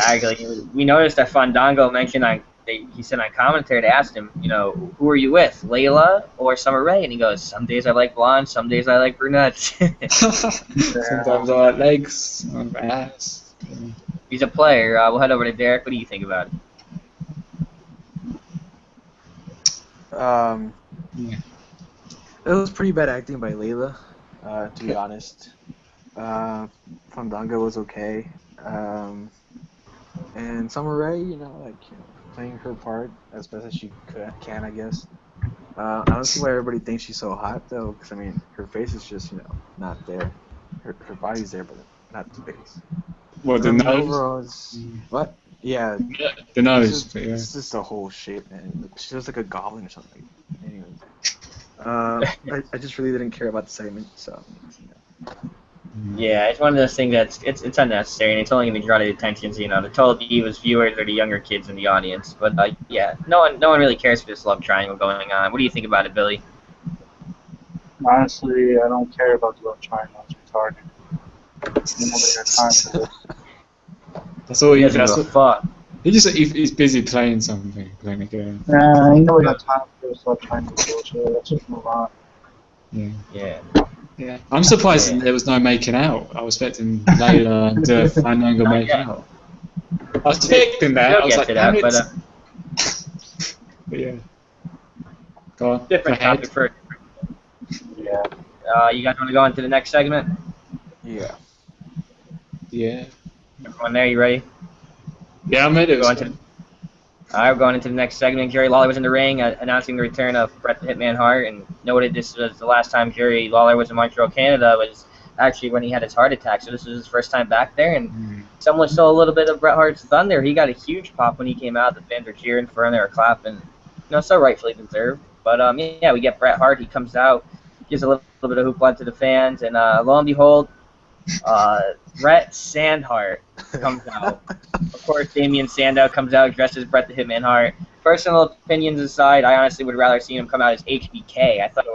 Exactly. We noticed that Fandango mentioned he said on commentary, they asked him, you know, who are you with, Layla or Summer Rae? And he goes, some days I like blondes, some days I like brunettes. Sometimes I like legs, ass. He's a player. We'll head over to Derek. What do you think about it? Yeah. It was pretty bad acting by Layla, to be honest. Fandango was okay. And Summer Rae, you know, playing her part as best as she can, I guess. I don't see why everybody thinks she's so hot, though, because, I mean, her face is just, you know, not there. Her body's there, but not the face. What, the nose? Overall, what? Yeah. The nose. It's just the whole shape, man. She looks like a goblin or something. Anyway. I just really didn't care about the segment, so. Yeah, it's one of those things that's it's unnecessary, and it's only going to draw the attention. You know, the Total Divas viewers are the younger kids in the audience, but yeah, no one really cares for this love triangle going on. What do you think about it, Billy? Honestly, I don't care about the love triangle. It's retarded. Nobody got time for it. That's all he doesn't give a fuck. He's busy playing something, playing a game. Nah, ain't nobody got time for this love triangle bullshit. Let's just move on. Yeah. I'm surprised there was no making out. I was expecting Layla and Fandango making out. I was expecting that. I was like, damn it. But yeah. Go on. Different topic first. Yeah. You guys want to go on to the next segment? Yeah. Yeah. Everyone there, you ready? Yeah, I'm ready. Alright, we're going into the next segment. Jerry Lawler was in the ring announcing the return of Bret the Hitman Hart, and noted this was the last time Jerry Lawler was in Montreal, Canada, was actually when he had his heart attack, so this was his first time back there, and someone stole a little bit of Bret Hart's thunder. He got a huge pop when he came out. The fans were cheering for him, they were clapping, so rightfully deserved. But yeah, we get Bret Hart. He comes out, gives a little bit of hoopla to the fans, and lo and behold, Bret Sandhart comes out. Of course, Damien Sandow comes out dressed as Bret the Hitman Hart. Personal opinions aside, I honestly would rather see him come out as HBK. I thought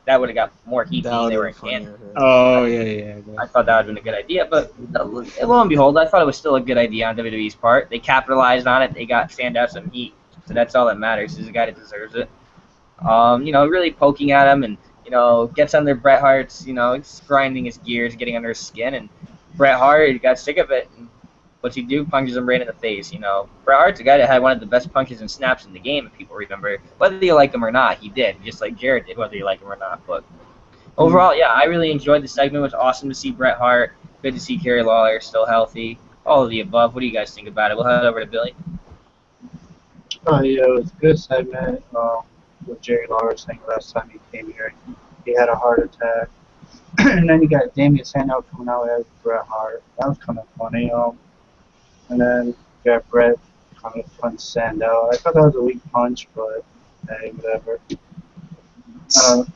that would have got more heat than they were in Canada. Oh, yeah. I thought that would have been a good idea, but lo and behold, I thought it was still a good idea on WWE's part. They capitalized on it. They got Sandow some heat, so that's all that matters. He's a guy that deserves it. Really poking at him and, gets under Bret Hart's, he's grinding his gears, getting under his skin, and Bret Hart got sick of it. And what's he do? Punches him right in the face, Bret Hart's a guy that had one of the best punches and snaps in the game, if people remember. Whether you like him or not, he did, just like Jarrett did, whether you like him or not. But overall, yeah, I really enjoyed the segment. It was awesome to see Bret Hart. Good to see Kerry Lawler still healthy. All of the above. What do you guys think about it? We'll head over to Billy. Oh, yeah, it was a good segment. What Jerry Lawler was saying last time he came here, he had a heart attack. And then you got Damien Sandow coming out as Bret Hart. That was kind of funny. And then you got Bret coming to punch Sandow. I thought that was a weak punch, but hey, whatever. It was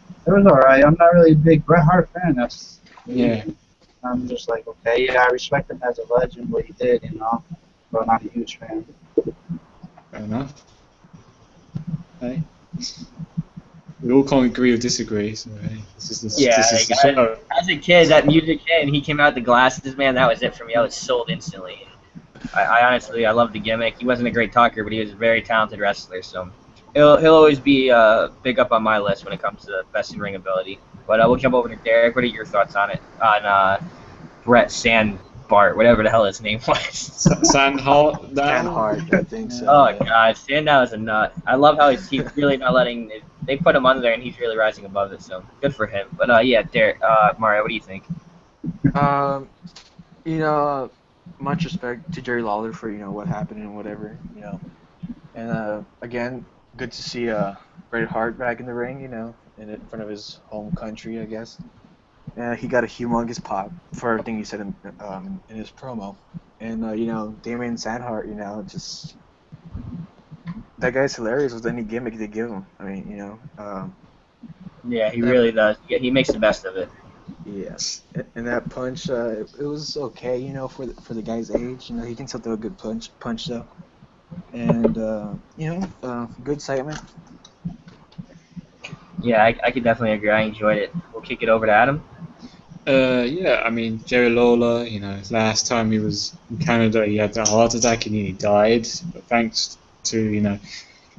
alright. I'm not really a big Bret Hart fan. I'm just like, okay, yeah, I respect him as a legend, what he did, but I'm not a huge fan. Fair enough. Hey. We all can't agree or disagree, so hey, this is the show. As a kid, that music hit and he came out with the glasses, man, that was it for me. I was sold instantly. I honestly love the gimmick. He wasn't a great talker, but he was a very talented wrestler, so he'll always be big up on my list when it comes to best in ring ability. But we'll jump over to Derek. What are your thoughts on it? On Bret Sandbart, whatever the hell his name was. Sandhart? Sandhart, I think so. Oh, God, Sandow is a nut. I love how he's really not letting it. They put him under there, and he's really rising above it, so good for him. But, yeah, Derek, Mario, what do you think? Much respect to Jerry Lawler for, what happened and whatever, And, again, good to see Bret Hart back in the ring, in front of his home country, I guess. He got a humongous pop for everything he said in his promo. And, Damien Sanhart, just... That guy's hilarious with any gimmick they give him. I mean, yeah, he really does. Yeah, he makes the best of it. Yes. And that punch, it was okay, for the guy's age. He can still throw a good punch though. And, good segment. Yeah, I could definitely agree. I enjoyed it. We'll kick it over to Adam. Yeah, I mean, Jerry Lawler, last time he was in Canada, he had a heart attack and he died. But thanks to,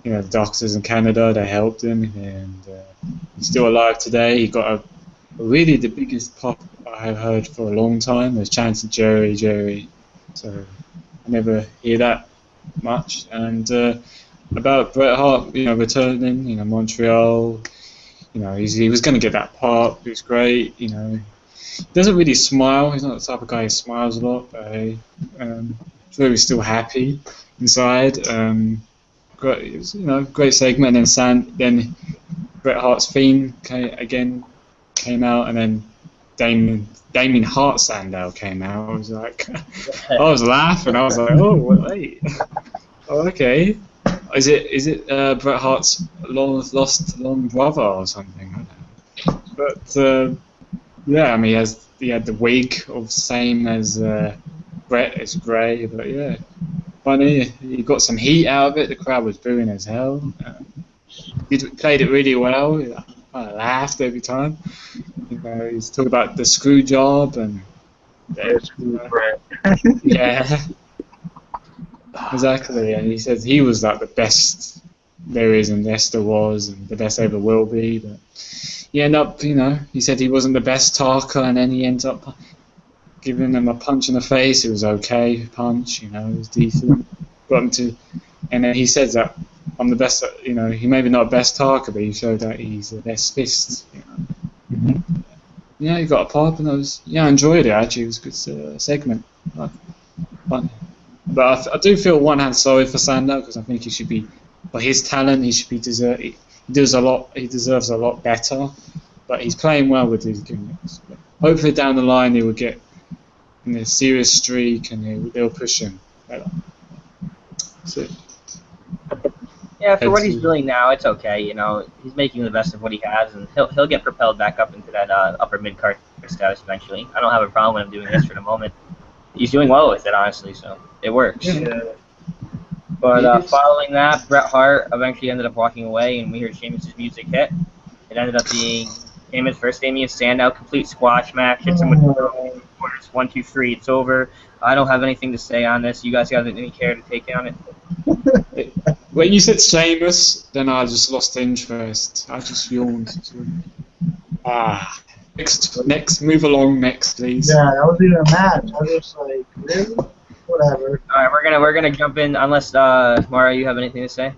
the doctors in Canada, they helped him, and he's still alive today. He got really the biggest pop I've heard for a long time. There's chanting Jerry, so I never hear that much. And about Bret Hart, returning, Montreal, he was going to get that pop. He was great, He doesn't really smile. He's not the type of guy who smiles a lot, but I'm sure he's still happy inside. Great, it was, great segment. And then Bret Hart's theme came out, and then Damien Hart Sandow came out. I was like, I was laughing. I was like, oh wait, oh, okay. Is it Bret Hart's lost long brother or something? I don't know. But yeah, I mean, he had the wig of same as Bret. It's grey, but yeah, funny. He got some heat out of it. The crowd was booing as hell. He played it really well. I laughed every time. He's talking about the screw job and yeah, exactly. And he said he was like the best there is and best there was and the best ever will be. But he ended up, he said he wasn't the best talker, and then he ended up giving him a punch in the face. It was okay punch, it was decent. Got him to, and then he said that I'm the best. He maybe not the best talker, but he showed that he's the best fist. Mm-hmm. Yeah, he got a pop, and I enjoyed it actually. It was a good segment. But I do feel one hand sorry for Sandow, because I think he should be, for his talent, he should be he deserves a lot better. But he's playing well with his gimmicks. hopefully down the line he will get in a serious streak and they'll push him better. That's it. Yeah, for what he's doing now, it's okay. You know, he's making the best of what he has, and he'll get propelled back up into that upper mid card status eventually. I don't have a problem with him doing this for the moment. He's doing well with it, honestly, so it works. Yeah. But following that, Bret Hart eventually ended up walking away, and we heard Sheamus' music hit. It ended up being Sheamus versus Damien Sandow, complete squash match. Hits him with the quarters, 1, 2, 3. It's over. I don't have anything to say on this. You guys got any care to take on it? When you said Sheamus, then I just lost interest. I just yawned. Next, move along. Next, please. Yeah, that wasn't even a match. I was just like, really? Whatever. All right, we're gonna jump in. Unless Mario, you have anything to say?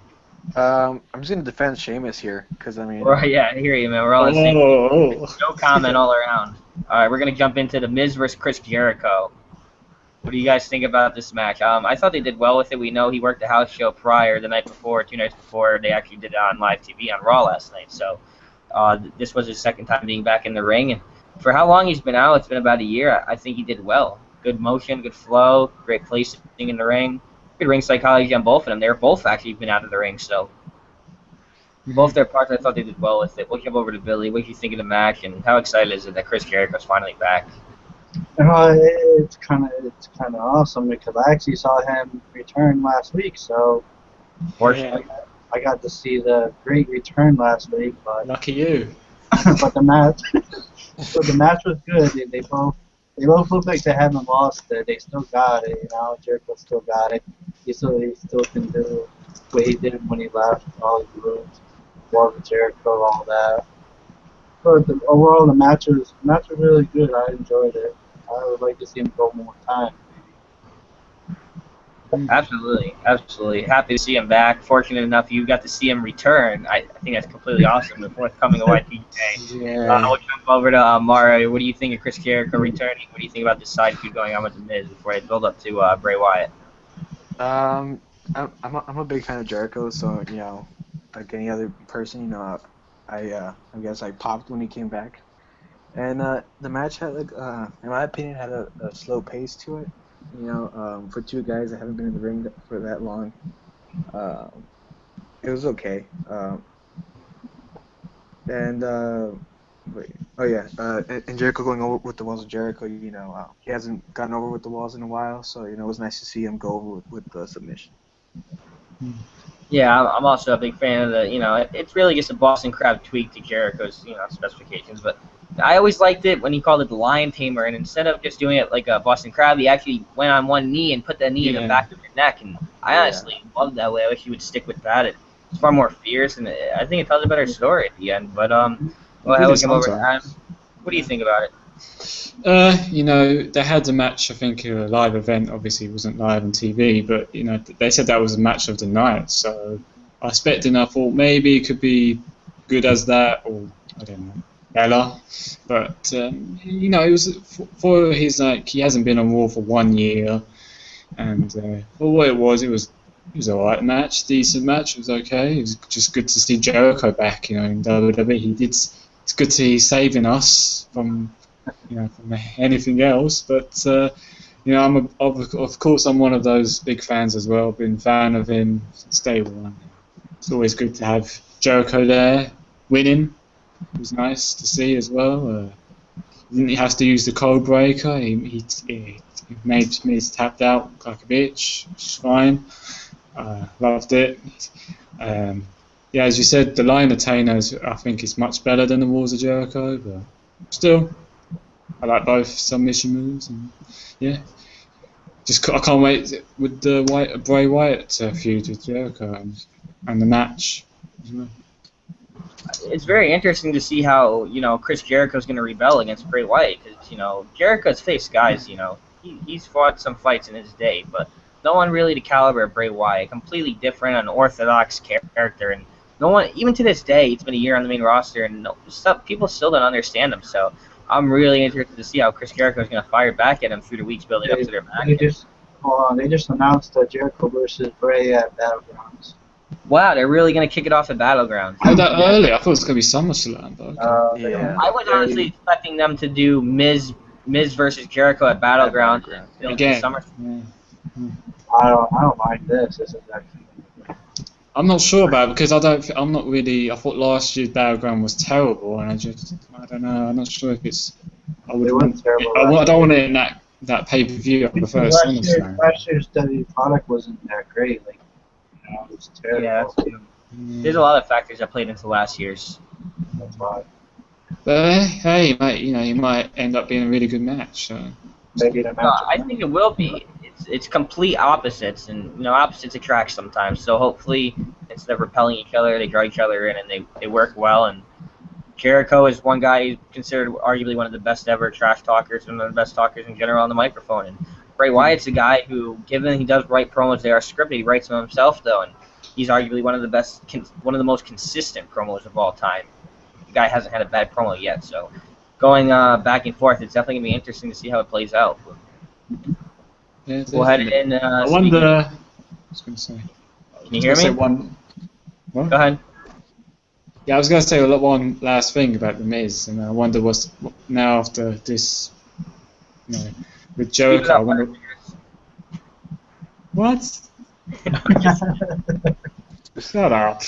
I'm just gonna defend Sheamus here, because I mean. Right, yeah, I hear you, man. We're all the same. No comment all around. All right, we're gonna jump into the Miz versus Chris Jericho. What do you guys think about this match? I thought they did well with it. We know he worked the house show prior, the night before, 2 nights before. They actually did it on live TV on Raw last night. So this was his second time being back in the ring. And for how long he's been out, it's been about a year. I think he did well. Good motion, good flow, great placing in the ring. Good ring psychology on both of them. They're both actually been out of the ring. So both their parts, I thought they did well with it. We'll jump over to Billy. What do you think of the match, and how excited is it that Chris Jericho's finally back? It's kind of awesome because I actually saw him return last week, so I got to see the great return last week. But lucky you. But the match was good. They both look like they haven't lost it. They still got it. You know, Jericho still got it. He still can do what he did when he left. All the moves, War with Jericho, all that. But overall, the match was really good. I enjoyed it. I would like to see him go more time. Absolutely, absolutely. Happy to see him back. Fortunate enough, you got to see him return. I think that's completely awesome. The forthcoming of YPJ. Yeah. We'll jump over to Mario. What do you think of Chris Jericho returning? What do you think about this side feud going on with the Miz before I build up to Bray Wyatt? I'm a big fan of Jericho, so you know, like any other person, you know, I guess I popped when he came back, and the match had like in my opinion had a slow pace to it. You know, for two guys that haven't been in the ring for that long, it was okay. And Jericho going over with the walls of Jericho, you know, he hasn't gotten over with the walls in a while, so you know it was nice to see him go over with the submission. Yeah, I'm also a big fan of the, you know, it's really just a Boston Crab tweak to Jericho's, you know, specifications, but I always liked it when he called it the Lion Tamer, and instead of just doing it like a Boston Crab, he actually went on one knee and put that knee in the back of your neck, and I honestly love that way. I wish he would stick with that. It's far more fierce, and I think it tells a better story at the end, but go ahead, we'll come over time. What do you think about it? You know, they had a match, I think, a live event. Obviously, it wasn't live on TV, but, you know, they said that was a match of the night. So I expected, and I thought maybe it could be good as that, or, I don't know, better. But, you know, it was for his, like, he hasn't been on Raw for 1 year. And for what it was a alright match, decent match. It was okay. It was just good to see Jericho back, you know, in WWE. It's good to see saving us from, you know, from anything else. But you know, of course I'm one of those big fans as well. Been a fan of him since day one. It's always good to have Jericho there winning. It was nice to see as well. Didn't have to use the code breaker. He made me tapped out like a bitch, which is fine. Loved it. Yeah, as you said, the Lion Attainers I think is much better than the Walls of Jericho, but still, I like both submission moves. And yeah, I can't wait with the Bray Wyatt feud with Jericho and the match as well. It's very interesting to see how, you know, Chris Jericho's going to rebel against Bray Wyatt, because, you know, Jericho's faced guys, you know, he's fought some fights in his day, but no one really the caliber of Bray Wyatt. Completely different, unorthodox character, and no one, even to this day, it's been a year on the main roster, and people still don't understand him. So I'm really interested to see how Chris Jericho is going to fire back at him through the weeks building up to their match. They just announced Jericho versus Bray at Battlegrounds. Wow, they're really gonna kick it off at Battleground. Oh, that early? I thought it was gonna be SummerSlam. But okay. Yeah. I was honestly expecting them to do Miz versus Jericho at Battleground. Again. Summer. Yeah. I don't mind this. This is actually. I'm not sure about it because I'm not really. I thought last year's Battleground was terrible, and I don't know. I'm not sure if it's. I would. It was terrible. I don't want it in that pay-per-view. I prefer SummerSlam. Last year's WWE product wasn't that great. Like, it was terrible. Yeah, that's true. There's a lot of factors that played into last year's. That's why. But hey, it might end up being a really good match. So. Maybe the match. I think it will be. It's complete opposites, and opposites attract sometimes. So hopefully, instead of repelling each other, they draw each other in, and they work well. And Jericho is one guy who's considered arguably one of the best ever trash talkers and one of the best talkers in general on the microphone. And Bray Wyatt's a guy who, given he does write promos, they are scripted. He writes them himself though, and he's arguably one of the most consistent promos of all time. The guy hasn't had a bad promo yet, so going back and forth, it's definitely gonna be interesting to see how it plays out. Yeah, we'll head in. I wonder. I was going to say. Can you hear me? What? Go ahead. Yeah, I was going to say one last thing about the Miz, and I wonder what's now after this, with Jericho. I wonder. What? Shut up.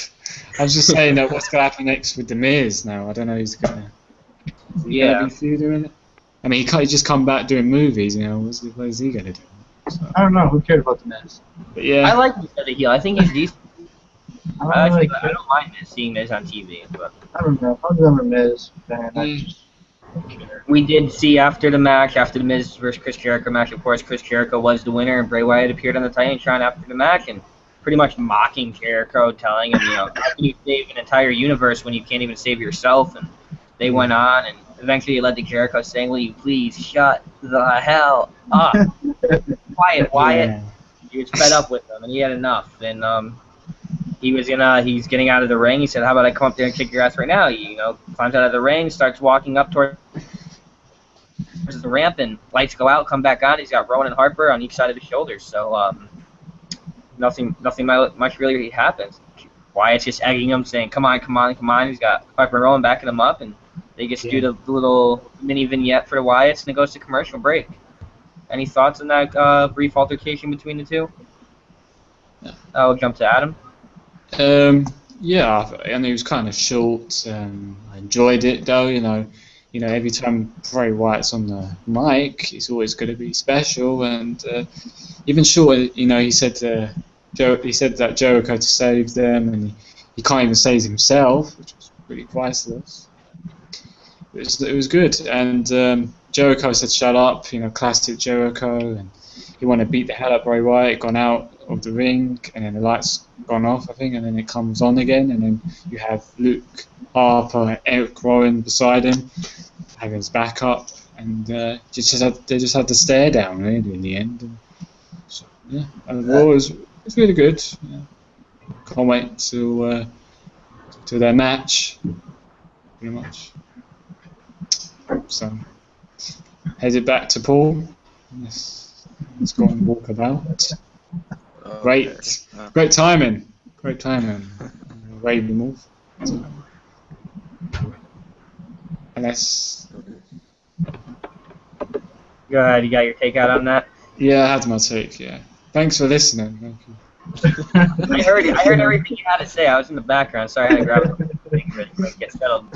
I was just saying that what's going to happen next with the Miz now. I don't know who's going to. Yeah. Be doing it. I mean, he can't just come back doing movies. What is he going to do? So. I don't know. Who cares about the Miz? But yeah. I like him as a heel. I think he's decent. I I don't mind seeing Miz on TV, but I don't know. I'm never Miz fan. I just don't care. we did see after the Miz versus Chris Jericho match. Of course, Chris Jericho was the winner, and Bray Wyatt appeared on the Titantron after the match and pretty much mocking Jericho, telling him, how can you save an entire universe when you can't even save yourself? And they went on, and eventually it led to Jericho saying, "Will you please shut the hell up, quiet, Wyatt." Yeah. He was fed up with them, and he had enough. And he's getting out of the ring. He said, "How about I come up there and kick your ass right now?" He, climbs out of the ring, starts walking up towards the ramp, and lights go out, come back on. He's got Rowan and Harper on each side of his shoulders. So nothing much really happens. Wyatt's just egging him, saying, "Come on, come on, come on." He's got Harper and Rowan backing him up, and they just do the little mini vignette for the Wyatts, and it goes to commercial break. Any thoughts on that brief altercation between the two? No. I'll jump to Adam. Yeah, and it was kind of short. I enjoyed it though. Every time Bray Wyatt's on the mic, it's always going to be special. And even short, he said that Jericho to save them, and he can't even save himself, which was pretty priceless. It was good, and Jericho said, "Shut up," classic Jericho, and he wanted to beat the hell out of Bray Wyatt, gone out of the ring, and then the lights gone off, I think, and then it comes on again, and then you have Luke Harper and Eric Rowan beside him, having his back up, and they just had to stare down really in the end. And so, yeah, and the Raw was really good. Yeah. Can't wait to their match, pretty much. So, headed back to Paul. Let's go and walk about. Great timing. Way we move. Unless. Go ahead. You got your take out on that? Yeah, I had my take. Yeah. Thanks for listening. Thank you. I heard everything you had to say. I was in the background. Sorry, I had to grab something really quick, get settled.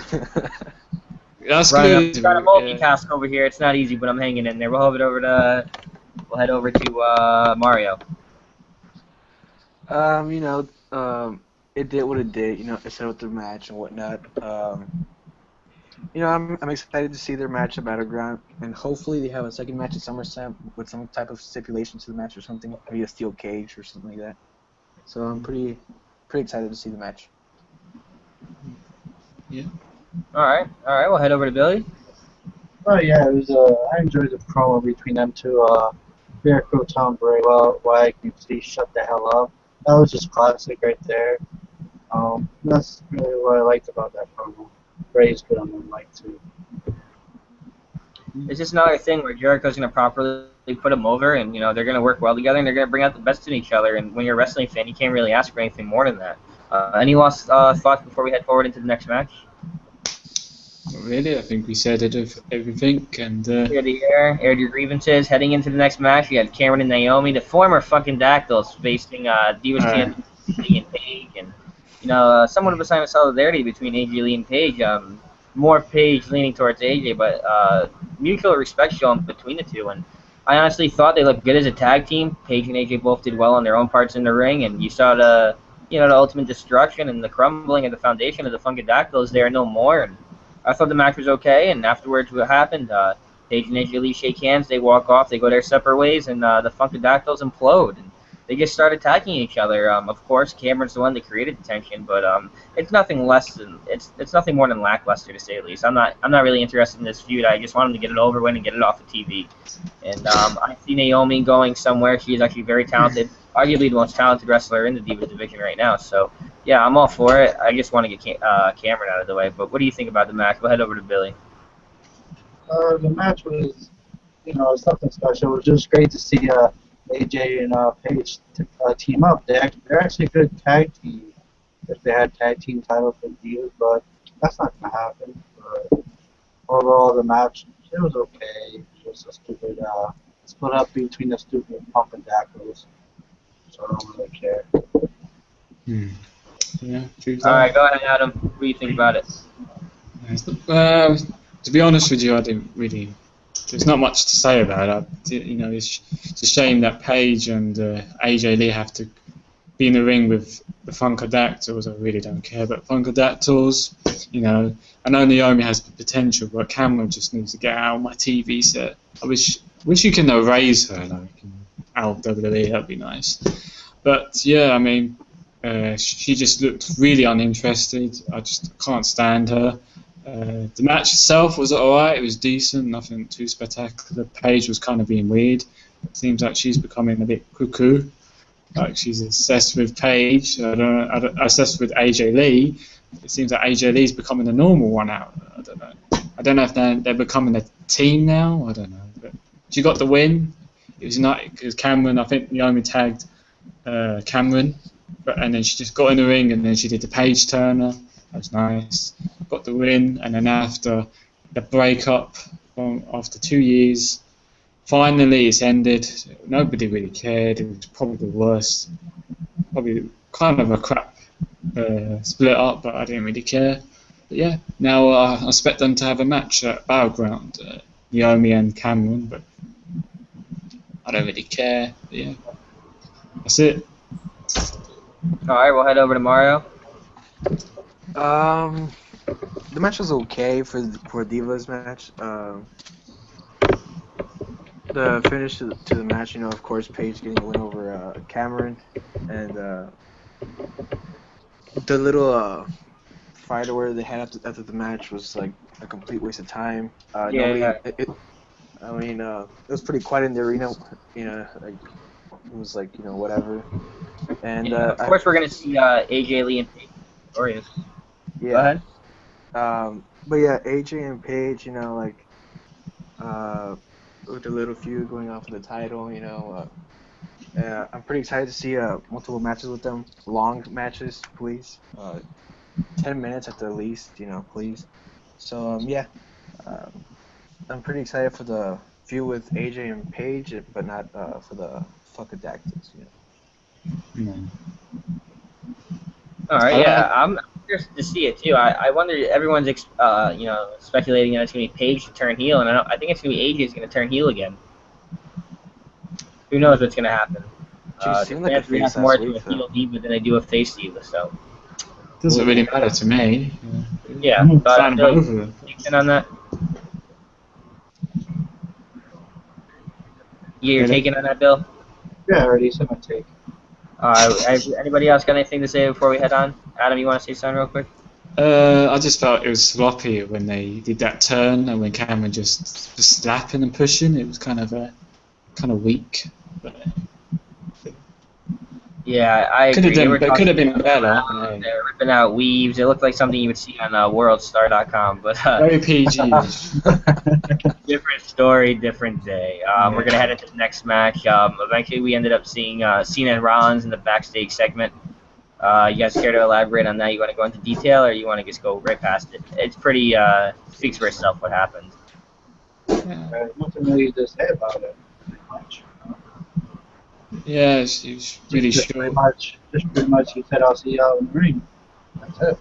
That's I'm good. trying to multitask over here. It's not easy, but I'm hanging in there. We'll head over to Mario. It did what it did. It set up the match and whatnot. I'm excited to see their match at Battleground, and hopefully they have a second match at SummerSlam with some type of stipulation to the match or something, maybe a steel cage or something like that. So I'm pretty excited to see the match. Yeah. All right. We'll head over to Billy. Oh yeah, it was. I enjoyed the promo between them two. Jericho telling Bray Wyatt, "Can you please shut the hell up?" That was just classic right there. That's really what I liked about that promo. Bray's good on the mic too. It's just another thing where Jericho's going to properly put him over, and they're going to work well together, and they're going to bring out the best in each other. And when you're a wrestling fan, you can't really ask for anything more than that. Any last thoughts before we head forward into the next match? Not really. I think we said everything, and Clear the air, aired your grievances. Heading into the next match, we had Cameron and Naomi, the former fucking Dactyls, facing Divas champion AJ and Paige, and somewhat of a sign of solidarity between AJ Lee and Paige. More Paige leaning towards AJ, but mutual respect shown between the two. And I honestly thought they looked good as a tag team. Paige and AJ both did well on their own parts in the ring, and you saw the ultimate destruction and the crumbling of the foundation of the Funkadactyls. They are no more. And I thought the match was okay, and afterwards what happened, Paige and AJ Lee shake hands, they walk off, they go their separate ways, and the Funkadactyls implode. And they just start attacking each other. Of course, Cameron's the one that created the tension, but it's nothing less than it's nothing more than lackluster, to say the least. I'm not really interested in this feud. I just want them to get it over with and get it off the TV. And I see Naomi going somewhere. She is actually very talented, arguably the most talented wrestler in the Divas division right now. So yeah, I'm all for it. I just want to get Cameron out of the way. But what do you think about the match? We'll head over to Billy. The match was, something special. It was just great to see AJ and Paige team up. They're actually a good tag team if they had tag team titles for Divas, but that's not going to happen. But overall, the match, it was okay. It was just a stupid split up between the stupid Funkadactyls. So I don't really care. Yeah. All right, go ahead, Adam. What do you think about it? To be honest with you, I didn't really. There's not much to say about it. It's a shame that Paige and AJ Lee have to be in the ring with the Funkadactyls. I really don't care about Funkadactyls. I know Naomi has the potential, but Cameron just needs to get out of my TV set. I wish you can erase her out of WWE. That'd be nice. But yeah, I mean, she just looked really uninterested. I just can't stand her. The match itself was alright, it was decent, nothing too spectacular. Paige was kind of being weird. It seems like she's becoming a bit cuckoo. Like she's obsessed with Paige, obsessed with AJ Lee. It seems like AJ Lee's becoming the normal one out. I don't know. I don't know if they're becoming a team now, I don't know. But she got the win. It was not because Cameron, I think Naomi tagged Cameron, and then she just got in the ring and then she did the Paige Turner. That was nice. Got the win, and then after the breakup, after 2 years, finally it's ended. Nobody really cared. It was probably the worst, probably kind of a crap split up, but I didn't really care. But yeah, now I expect them to have a match at Battleground, Naomi and Cameron, but I don't really care. But yeah, that's it. All right, we'll head over to Mario. The match was okay for a Divas match. The finish to the match, of course, Paige getting a win over Cameron, and the little fight where they had after the match was like a complete waste of time. It was pretty quiet in the arena. Like it was like whatever. And of course, we're gonna see AJ Lee and Paige. Glorious. Yeah. Go ahead. But yeah, AJ and Paige, with the little feud going on for the title, I'm pretty excited to see multiple matches with them. Long matches, please. 10 minutes at the least, please. So, yeah. I'm pretty excited for the feud with AJ and Paige, but not for the Funkadactyls, All right, yeah, I'm curious to see it too. I wonder. Everyone's speculating that it's gonna be Paige to turn heel, and I think it's gonna be AJ's gonna turn heel again. Who knows what's gonna happen? She seemed like a face have more last to a week, heel diva than they do a face diva, so. Doesn't really matter to me. Yeah, but in on that. You're taking on that, Bill? Yeah, I already said my take. Anybody else got anything to say before we head on? Adam, you want to say something real quick? I just felt it was sloppy when they did that turn, and when Cameron just was slapping and pushing. It was kind of weak. But yeah, I agree. Could have been better. They're ripping out weaves. It looked like something you would see on WorldStar.com. But very PG. Different story, different day. We're gonna head into the next match. Eventually, we ended up seeing Cena and Rollins in the backstage segment. You guys care to elaborate on that? You want to go into detail, or you want to just go right past it? It's pretty speaks for itself what happened. Yeah, There's nothing really to say about it. Pretty much. yeah, it's really Just short. pretty much, he said, "I'll see you out in the ring." That's it.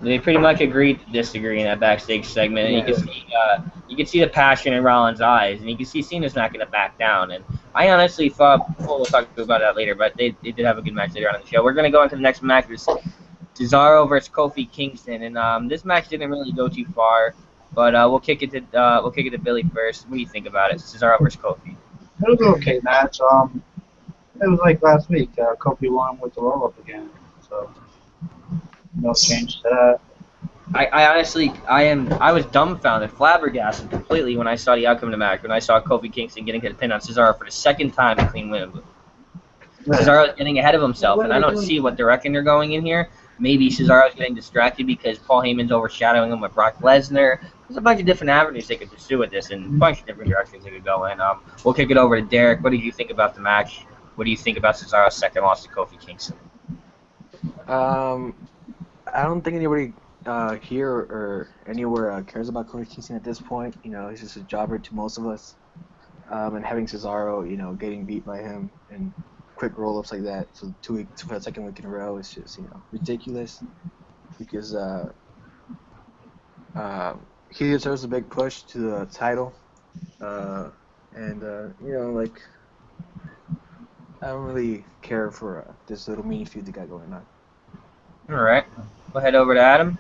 They pretty much agreed to disagree in that backstage segment, and you can see the passion in Rollins' eyes, and you can see Cena's not going to back down. And I honestly thought, well, we'll talk about that later, but they did have a good match later on in the show. We're going to go into the next match, which is Cesaro versus Kofi Kingston, and this match didn't really go too far, but we'll kick it to Billy first. What do you think about it, Cesaro versus Kofi? It was an okay match. It was like last week. Kofi won with the roll up again, so no change to that. I honestly, I was dumbfounded, flabbergasted completely when I saw the outcome of the match, when I saw Kofi Kingston getting a pin on Cesaro for the second time in clean win. Cesaro's getting ahead of himself, and I don't see what direction they're going in here. Maybe Cesaro's getting distracted because Paul Heyman's overshadowing him with Brock Lesnar. There's a bunch of different avenues they could pursue with this, and a bunch of different directions they could go in. We'll kick it over to Derek. What did you think about the match? What do you think about Cesaro's second loss to Kofi Kingston? I don't think anybody here or anywhere cares about Kofi Kingston at this point. You know, he's just a jobber to most of us. And having Cesaro, you know, getting beat by him and quick roll-ups like that for the second week in a row is just, you know, ridiculous. Because he deserves a big push to the title. You know, like, I don't really care for this little mini feud they got going on. All right. We'll head over to Adam.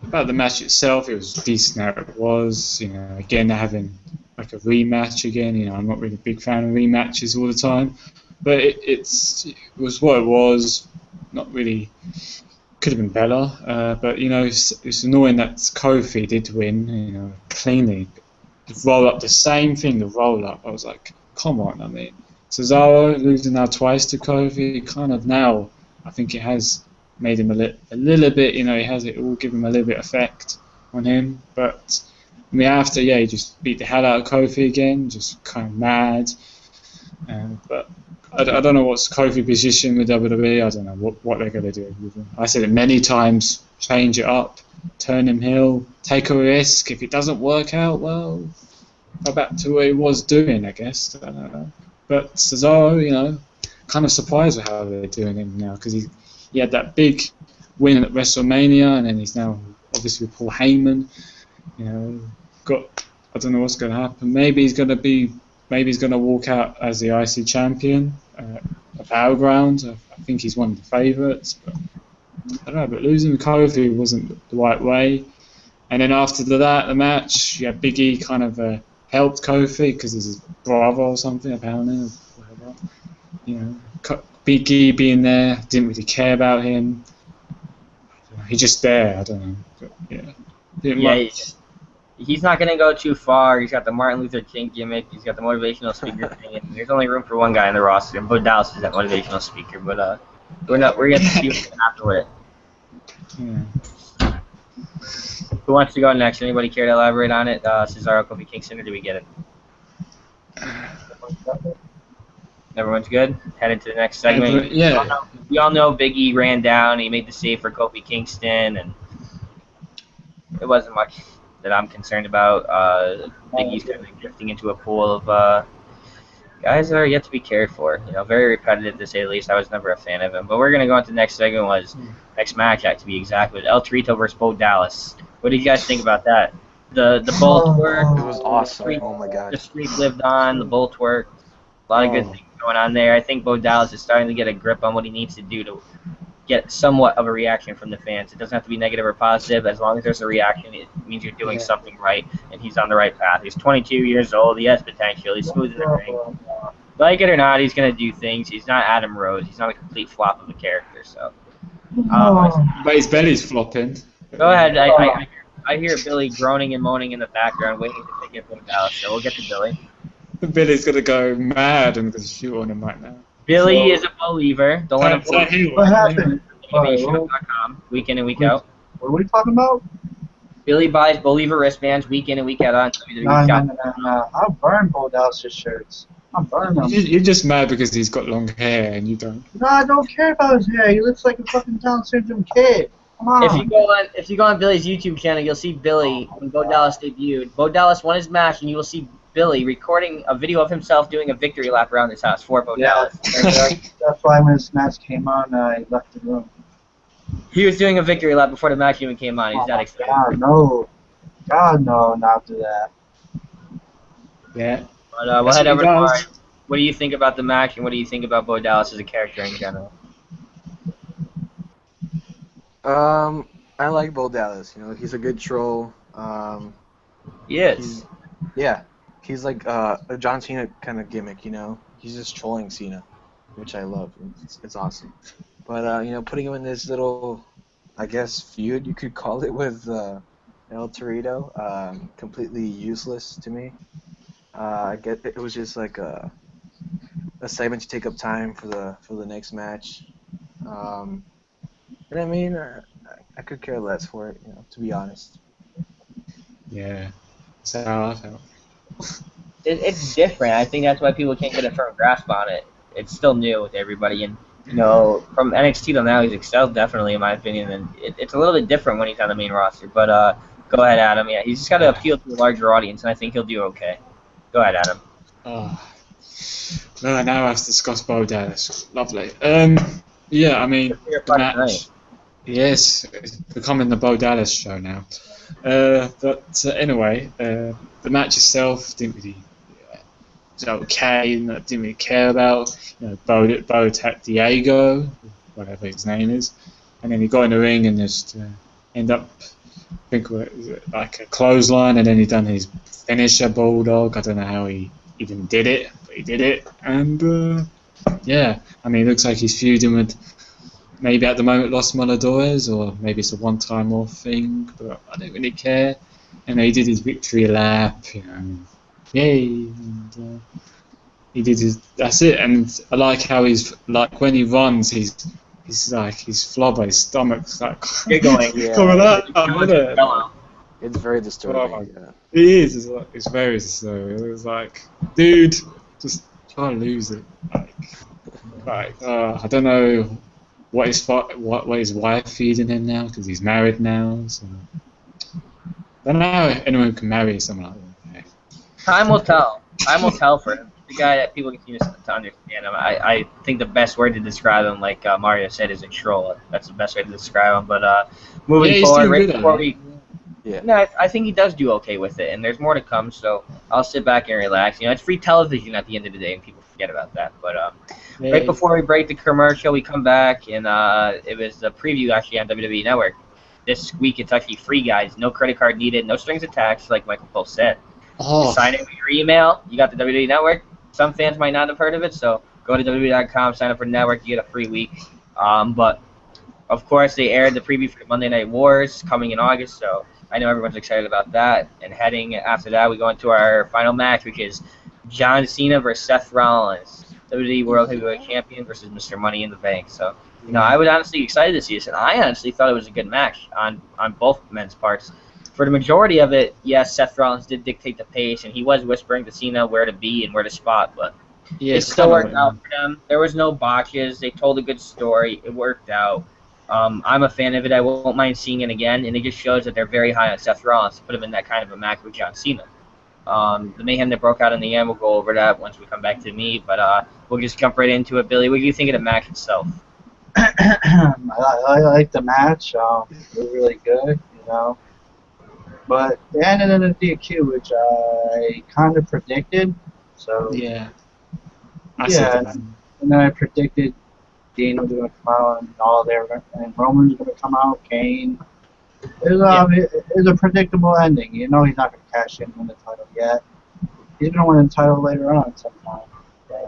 About the match itself, it was decent how it was. You know, again, having like a rematch again. You know, I'm not really a big fan of rematches all the time, but it was what it was. Not really. Could have been better, but you know, it's annoying that Kofi did win. You know, cleanly. The roll up, the same thing. The roll up. I was like, come on. I mean, Cesaro losing now twice to Kofi, kind of now. I think it has made him a little bit, you know, it will give him a little bit effect on him. But I mean, after, he just beat the hell out of Kofi again, just kind of mad. But I don't know what's Kofi's position with WWE. I don't know what they're going to do with him. I said it many times, change it up, turn him heel, take a risk. If it doesn't work out, well, go back to what he was doing, I guess. I don't know. But Cesaro, you know, kind of surprised with how they're doing him now, because he had that big win at WrestleMania, and then he's now obviously with Paul Heyman. You know, I don't know what's going to happen. Maybe he's going to walk out as the IC champion at Battleground. I think he's one of the favourites, but I don't know. But losing Kofi wasn't the right way. And then after that, the match, you had Big E kind of helped Kofi because he's his brother or something, apparently, or whatever. You know, Big E being there, didn't really care about him. He's just there, I don't know. But, He's not going to go too far. He's got the Martin Luther King gimmick. He's got the motivational speaker thing. And there's only room for one guy in the roster, and Bo Dallas is that motivational speaker. But we're going to see what's going to happen with it. Yeah. Who wants to go next? Anybody care to elaborate on it? Cesaro, Kofi Kingston, or do we get it? Everyone's good? Headed to the next segment. We all know Big E ran down. He made the save for Kofi Kingston, and it wasn't much that I'm concerned about. Big E's kind of drifting into a pool of guys that are yet to be cared for. You know, very repetitive to say the least. I was never a fan of him. But we're gonna go into the next segment. Next match, to be exact, with El Torito versus Bo Dallas. What did you guys think about that? The Bolt work. It was awesome. Oh my god. The streak lived on. The Bolt work. A lot of good things going on there. I think Bo Dallas is starting to get a grip on what he needs to do to get somewhat of a reaction from the fans. It doesn't have to be negative or positive. As long as there's a reaction, it means you're doing something right, and he's on the right path. He's 22 years old. He has potential. He's smooth in the ring. Like it or not, he's going to do things. He's not Adam Rose. He's not a complete flop of a character. So, but his belly's flopping. Go ahead. I hear Billy groaning and moaning in the background, waiting to pick up Bo Dallas. So we'll get to Billy. Billy's going to go mad and shoot on him right now. Billy is a believer. Don't let him fool you. What happened? TVShow.com, week in and week out. What are we talking about? Billy buys believer wristbands week in and week out on WWE. No. I'll burn Bo Dallas' shirts. I'm burning him. You're just mad because he's got long hair and you don't. No, I don't care about his hair. He looks like a fucking Down syndrome kid. Come on. If you go on Billy's YouTube channel, you'll see Billy when Bo Dallas debuted. Bo Dallas won his match, and you will see Billy recording a video of himself doing a victory lap around his house for Bo Dallas. That's why when his match came on, I left the room. He was doing a victory lap before the match even came on. He's that excited. God, no. God, no, not do that. Yeah. But we'll head over to Mari. What do you think about the match, and what do you think about Bo Dallas as a character in general? I like Bo Dallas. You know, he's a good troll. He is. He's like a John Cena kind of gimmick. You know, he's just trolling Cena, which I love. It's awesome. But you know, putting him in this little, I guess, feud you could call it with El Torito, completely useless to me. I get it was just like a segment to take up time for the next match. And I mean, I could care less for it, you know, to be honest. Yeah, that's how I felt. It's different. I think that's why people can't get a firm grasp on it. It's still new with everybody, and you know, from NXT to now, he's excelled definitely, in my opinion. And it's a little bit different when he's on the main roster. But go ahead, Adam. Yeah, he's just got to appeal to a larger audience, and I think he'll do okay. Go ahead, Adam. No, now I've discussed Bo Dallas. Lovely. Yeah, I mean, the match. Yes, it's becoming the Bo Dallas show now. But anyway, the match itself didn't really. It was okay, and I didn't really care about. You know, Bo attacked Diego, whatever his name is, and then he got in the ring and just ended up, I think, like a clothesline, and then he done his finisher bulldog. I don't know how he even did it, but he did it, and yeah, I mean, it looks like he's feuding with maybe at the moment Los Moladores, or maybe it's a one-time off thing, but I don't really care. And he did his victory lap, you know, yay, and he did his. That's it. And I like how he's like when he runs, he's like his flubber, his stomach's like giggling. coming out. It's very disturbing. Oh, yeah. It is. It's very disturbing. It's like, dude, just try to lose it. Like I don't know what his wife feeding him now, because he's married now. So I don't know how anyone can marry someone like that. Time will tell. Time will tell for him. The guy that people continue to understand him. I think the best word to describe him, like Mario said, is a troll. That's the best way to describe him. But moving forward, right before we. Yeah. No, I think he does do okay with it, and there's more to come. So I'll sit back and relax. You know, it's free television at the end of the day, and people forget about that. But right before we break the commercial, we come back, and it was a preview actually on WWE Network. This week it's actually free, guys. No credit card needed, no strings attached, like Michael Cole said. You sign in with your email. You got the WWE Network. Some fans might not have heard of it, so go to WWE.com, sign up for the network. You get a free week. But of course, they aired the preview for the Monday Night Wars coming in August, so I know everyone's excited about that. And heading after that, we go into our final match, which is John Cena versus Seth Rollins, WWE World Heavyweight Champion versus Mr. Money in the Bank. So, you know, I was honestly excited to see this, and I honestly thought it was a good match on both men's parts. For the majority of it, yes, Seth Rollins did dictate the pace, and he was whispering to Cena where to be and where to spot, but it still worked out for them. There was no botches. They told a good story. It worked out. I'm a fan of it. I won't mind seeing it again, and it just shows that they're very high on Seth Rollins to put him in that kind of a match with John Cena. The mayhem that broke out in the end, we'll go over that once we come back to me, but we'll just jump right into it. Billy, what do you think of the match itself? I like the match. It was really good, you know. But they ended in a DQ, which I kind of predicted. So yeah, and then I predicted Dean was going to come out and all there, and Roman was going to come out. Kane. It was a predictable ending. You know he's not going to cash in win the title yet. He's going to win the title later on sometime. Yeah.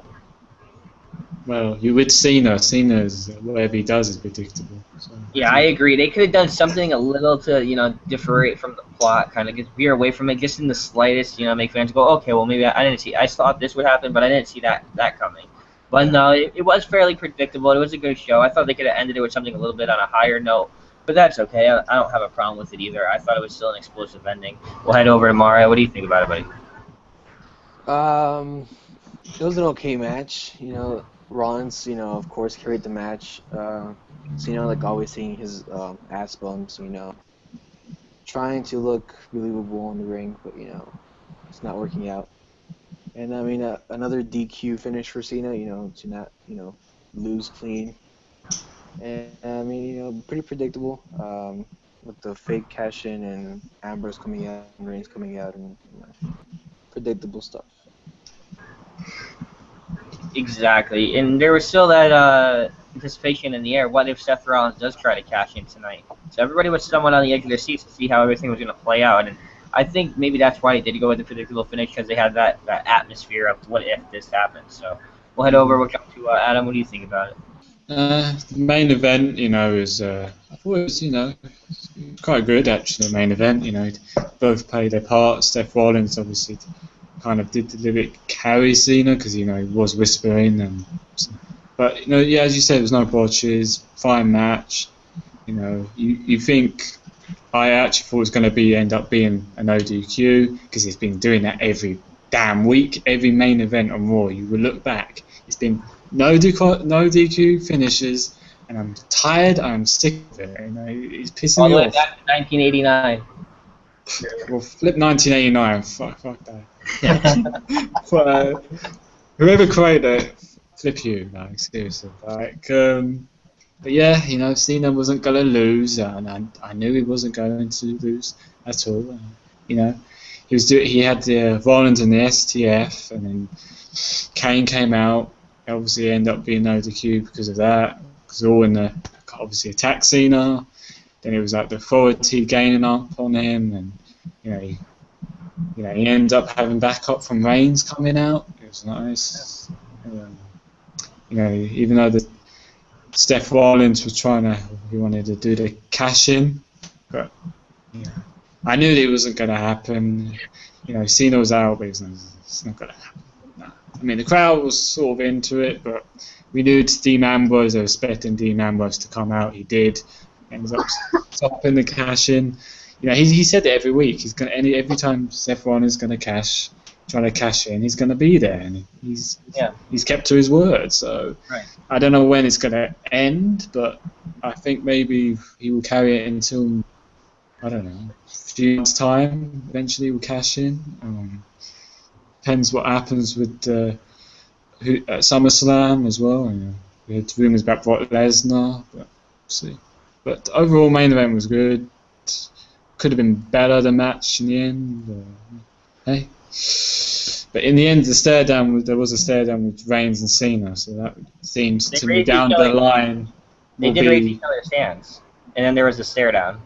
Well, you would Cena. Cena's whatever he does is predictable. So. Yeah, I agree. They could have done something a little to, you know, differentiate from the plot, kind of get veer away from it just in the slightest, you know, make fans go, okay, well, maybe I didn't see. I thought this would happen, but I didn't see that coming. But no, it was fairly predictable. It was a good show. I thought they could have ended it with something a little bit on a higher note, but that's okay. I don't have a problem with it either. I thought it was still an explosive ending. We'll head over to Mario. What do you think about it, buddy? It was an okay match. Rollins, of course, carried the match. Cena, like always, seeing his ass bumps, trying to look believable in the ring, but it's not working out. And I mean, another DQ finish for Cena, to not, lose clean. And I mean, pretty predictable. With the fake cash in and Ambrose coming out and Reigns coming out, and predictable stuff. Exactly, and there was still that anticipation in the air. What if Seth Rollins does try to cash in tonight? So everybody was somewhat on the edge of their seats to see how everything was going to play out, and I think maybe that's why they did go with the predictable finish, because they had that atmosphere of what if this happens. So we'll head over. We'll jump to Adam. What do you think about it? The main event, is I thought it was, quite good actually. The main event, both played their part. Seth Rollins obviously kind of did a little bit carry Cena because he was whispering, but yeah, as you said, there was no botches. Fine match. You think I actually thought it was going to end up being an ODQ because he's been doing that every damn week, every main event on Raw. You will look back, it's been no DQ finishes, and I'm tired. I'm sick of it. It's pissing me off. That's 1989. Well, flip 1989. Fuck that. But, whoever created it, flip you. Like seriously. But yeah, Cena wasn't gonna lose, and I knew he wasn't going to lose at all. He had the Rollins and the STF, and then Kane came out. Obviously, ended up being no DQ because of that. Because all in the obviously attack Cena. Then it was like the authority gaining up on him, and he ended up having backup from Reigns coming out. It was nice. Even though the Seth Rollins was he wanted to do the cash in, but I knew that it wasn't going to happen. Cena was out, but it's not going to happen. No. I mean, the crowd was sort of into it, but we knew Dean Ambrose. They were expecting Dean Ambrose to come out. He did. Ends up stopping the cash in. He said it every week. He's gonna every time Seth Rollins is trying to cash in, he's gonna be there, and he's kept to his word. So right. I don't know when it's gonna end, but I think maybe he will carry it until I don't know, a few months' time. Eventually, we'll cash in. Depends what happens with at SummerSlam as well. We had rumours about Brock Lesnar, but we'll see. But overall, main event was good. Could have been better, the match in the end. Hey. But in the end, there was a stare down with Reigns and Cena, so that seems to me down the line. They did raise each other's hands, and then there was a stare down.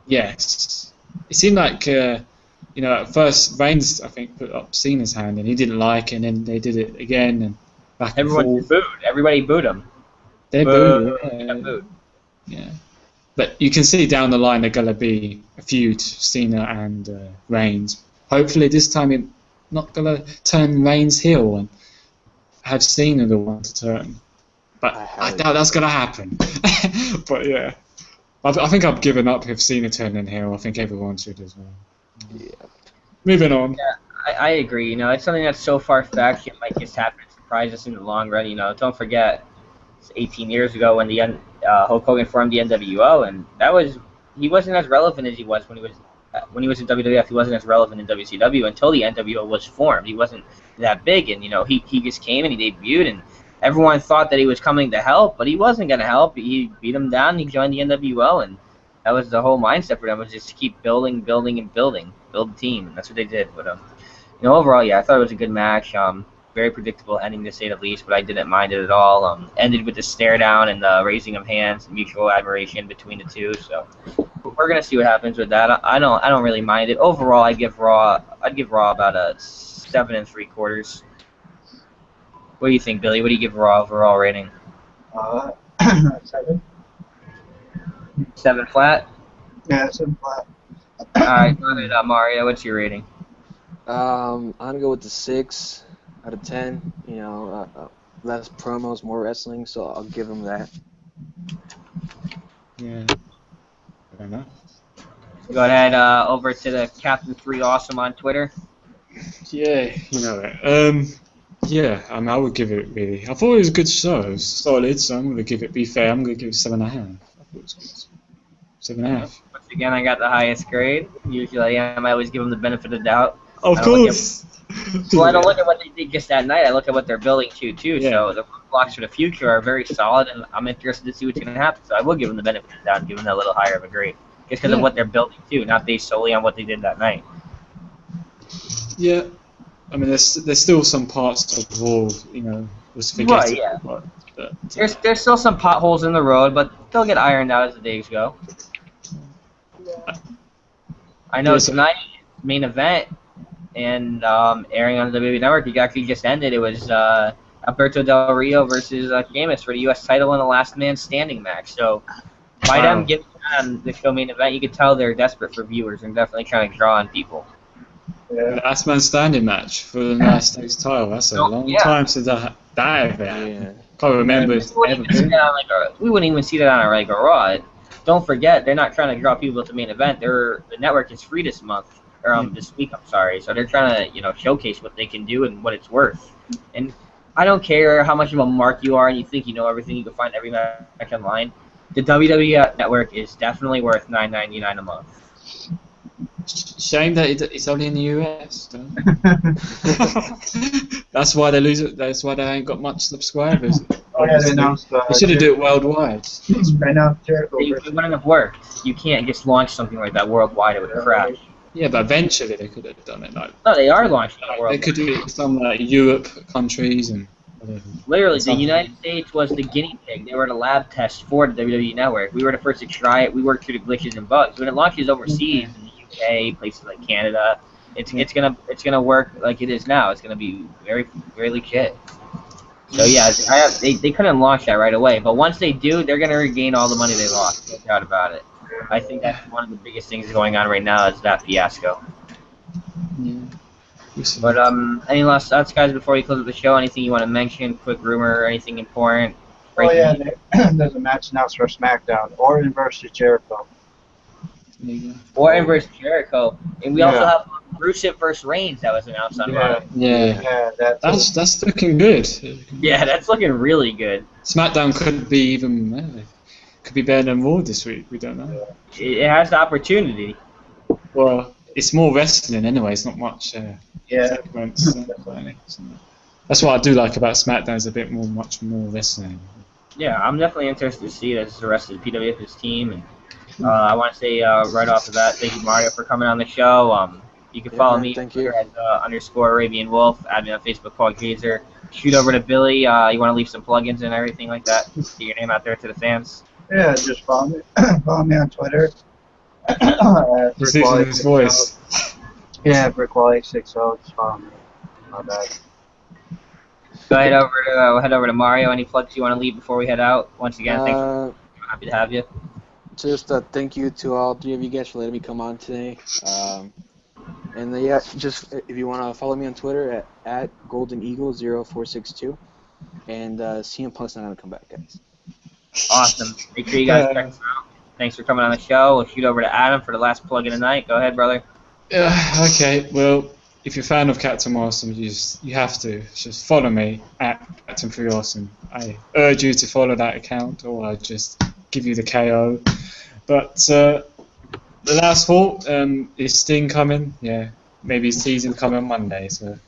Yes. It seemed like, at first Reigns, I think, put up Cena's hand, and he didn't like it, and then they did it again, and back and forth. Booed. Everybody booed him. They booed. Booed. Yeah. But you can see down the line they're going to be a feud, Cena and Reigns. Hopefully this time it's not going to turn Reigns heel and have Cena the one to turn. But I doubt that's going to happen. But yeah. I think I've given up with Cena turning heel. I think everyone should as well. Yeah. Moving on. Yeah, I agree. It's something that's so far-fetched, it might just happen and surprise us in the long run. Don't forget, 18 years ago when the Hulk Hogan formed the NWO, and he wasn't as relevant as he was when he was in WWF. He wasn't as relevant in WCW until the NWO was formed. He wasn't that big, and he just came and he debuted, and everyone thought that he was coming to help, but he wasn't going to help. He beat him down. He joined the NWO, and that was the whole mindset for them, was just to keep building, build the team, and that's what they did. But overall, yeah, I thought it was a good match. Very predictable ending, to say the least, but I didn't mind it at all. Ended with the stare down and the raising of hands, mutual admiration between the two. So we're gonna see what happens with that. I don't really mind it. Overall, I'd give Raw about a 7 3/4. What do you think, Billy? What do you give Raw overall rating? 7. 7 flat. Yeah, 7 flat. All right, go ahead, Mario. What's your rating? I'm gonna go with the 6 out of 10. Less promos, more wrestling, so I'll give him that. Yeah. Fair enough. Go ahead over to the Captain 3 Awesome on Twitter. Yeah, you know that. Yeah, I mean, I would give it really. I thought it was a good show. It was solid, so I'm gonna give it. Be fair, I'm gonna give it 7.5. I thought it was good. 7.5. Once again, I got the highest grade. Usually I am. I always give them the benefit of the doubt. Of I don't look course. Well, I don't look at what they did just that night. I look at what they're building to, too. Yeah. So the blocks for the future are very solid, and I'm interested to see what's going to happen. So I will give them the benefit of the doubt and give them a little higher of a grade. Just because of what they're building, too, not based solely on what they did that night. Yeah. I mean, there's still some parts of the wall, was forgettable. Right, yeah. But, There's still some potholes in the road, but they'll get ironed out as the days go. I know tonight, main event, and airing on the WWE Network, it actually just ended. It was Alberto Del Rio versus Sheamus for the U.S. title in a last man standing match. So by them getting on the show main event, you could tell they're desperate for viewers and definitely trying to draw on people. The last man standing match for the United States title. That's a long time since that ever happened. Can't remember it's ever been. We wouldn't even see that on a regular Raw. Don't forget, they're not trying to draw people to the main event. The network is free this month. Or this week, I'm sorry. So they're trying to, showcase what they can do and what it's worth. And I don't care how much of a mark you are and you think you know everything. You can find every match online. The WWE Network is definitely worth $9.99 a month. Shame that it's only in the US. That's why they lose it. That's why they ain't got much subscribers. Oh yeah, they announced. They should have do it worldwide. Right now, Jericho. It wouldn't have worked. You can't just launch something like that worldwide. It would crash. Yeah, but eventually they could have done it. Like, No, they are launching it worldwide. they could do it in some Europe countries and. Literally, the United States was the guinea pig. They were the lab test for the WWE Network. We were the first to try it. We worked through the glitches and bugs. When it launches overseas, in the UK, places like Canada, it's gonna work like it is now. It's gonna be very, very legit. So yeah, they couldn't launch that right away, but once they do, they're gonna regain all the money they lost. No doubt about it. I think that's one of the biggest things going on right now is that fiasco. Yeah. But any last thoughts, guys, before we close up the show? Anything you want to mention? Quick rumor or anything important? Oh yeah, there's a match announced for SmackDown. Orton versus Jericho. Orton versus Jericho, and we also have Rusev versus Reigns that was announced on Raw. Yeah, that's looking good. Yeah, that's looking really good. SmackDown could be even could be better than Raw this week. We don't know. It has the opportunity. Well, it's more wrestling anyway. It's not much. Segments. That's what I do like about SmackDown. Is much more wrestling. Yeah, I'm definitely interested to see it as the rest of the PWF's team. And I want to say right off the bat, thank you, Mario, for coming on the show. You can follow me at _Arabian Wolf. Add me on Facebook, Paul Gazer. Shoot over to Billy. You want to leave some plugins and everything like that? Get your name out there to the fans. Yeah, just follow me. Follow me on Twitter. He's losing his voice. Yeah, for Quality 60, just follow me. My bad. Go head over to Mario. Any plugs you want to leave before we head out? Once again, thanks. I'm happy to have you. Just thank you to all three of you guys for letting me come on today. Just if you want to follow me on Twitter at GoldenEagle0462, and CM Punk's not gonna come back, guys. Awesome. Make sure you guys check us out. Thanks for coming on the show. We'll shoot over to Adam for the last plug in the night. Go ahead, brother. Okay. Well, if you're a fan of Captain Awesome, you have to just follow me at Captain Free Awesome. I urge you to follow that account, or I'll just give you the KO. But the last thought is Sting coming. Yeah, maybe his season coming on Monday. So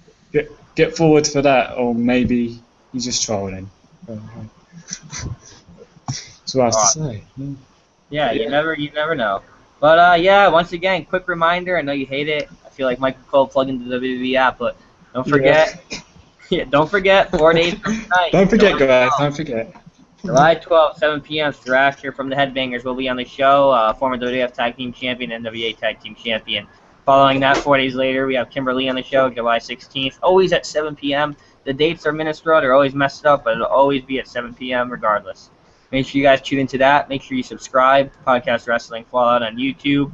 get forward for that, or maybe he's just trolling. That's what I have to say. Yeah, you never know. But once again, quick reminder. I know you hate it. I feel like Michael Cole plugged into the WWE app, but don't forget. Don't forget. 4 days from tonight. Don't forget, guys. Don't forget. July 12th, 7 p.m. Thrasher from the Headbangers will be on the show. Former WWF Tag Team Champion, NWA Tag Team Champion. Following that, 4 days later, we have Kimberly on the show, July 16th. Always at 7 p.m. The dates are minstrel. They're always messed up, but it'll always be at 7 p.m. regardless. Make sure you guys tune into that. Make sure you subscribe. Podcast Wrestling Fallout on YouTube.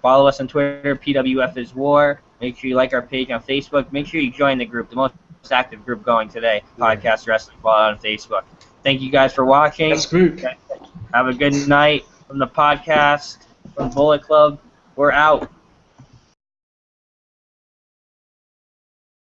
Follow us on Twitter, PWF Is War. Make sure you like our page on Facebook. Make sure you join the group, the most active group going today, Podcast Wrestling Fallout on Facebook. Thank you guys for watching. That's group. Have a good night from the podcast, from Bullet Club. We're out.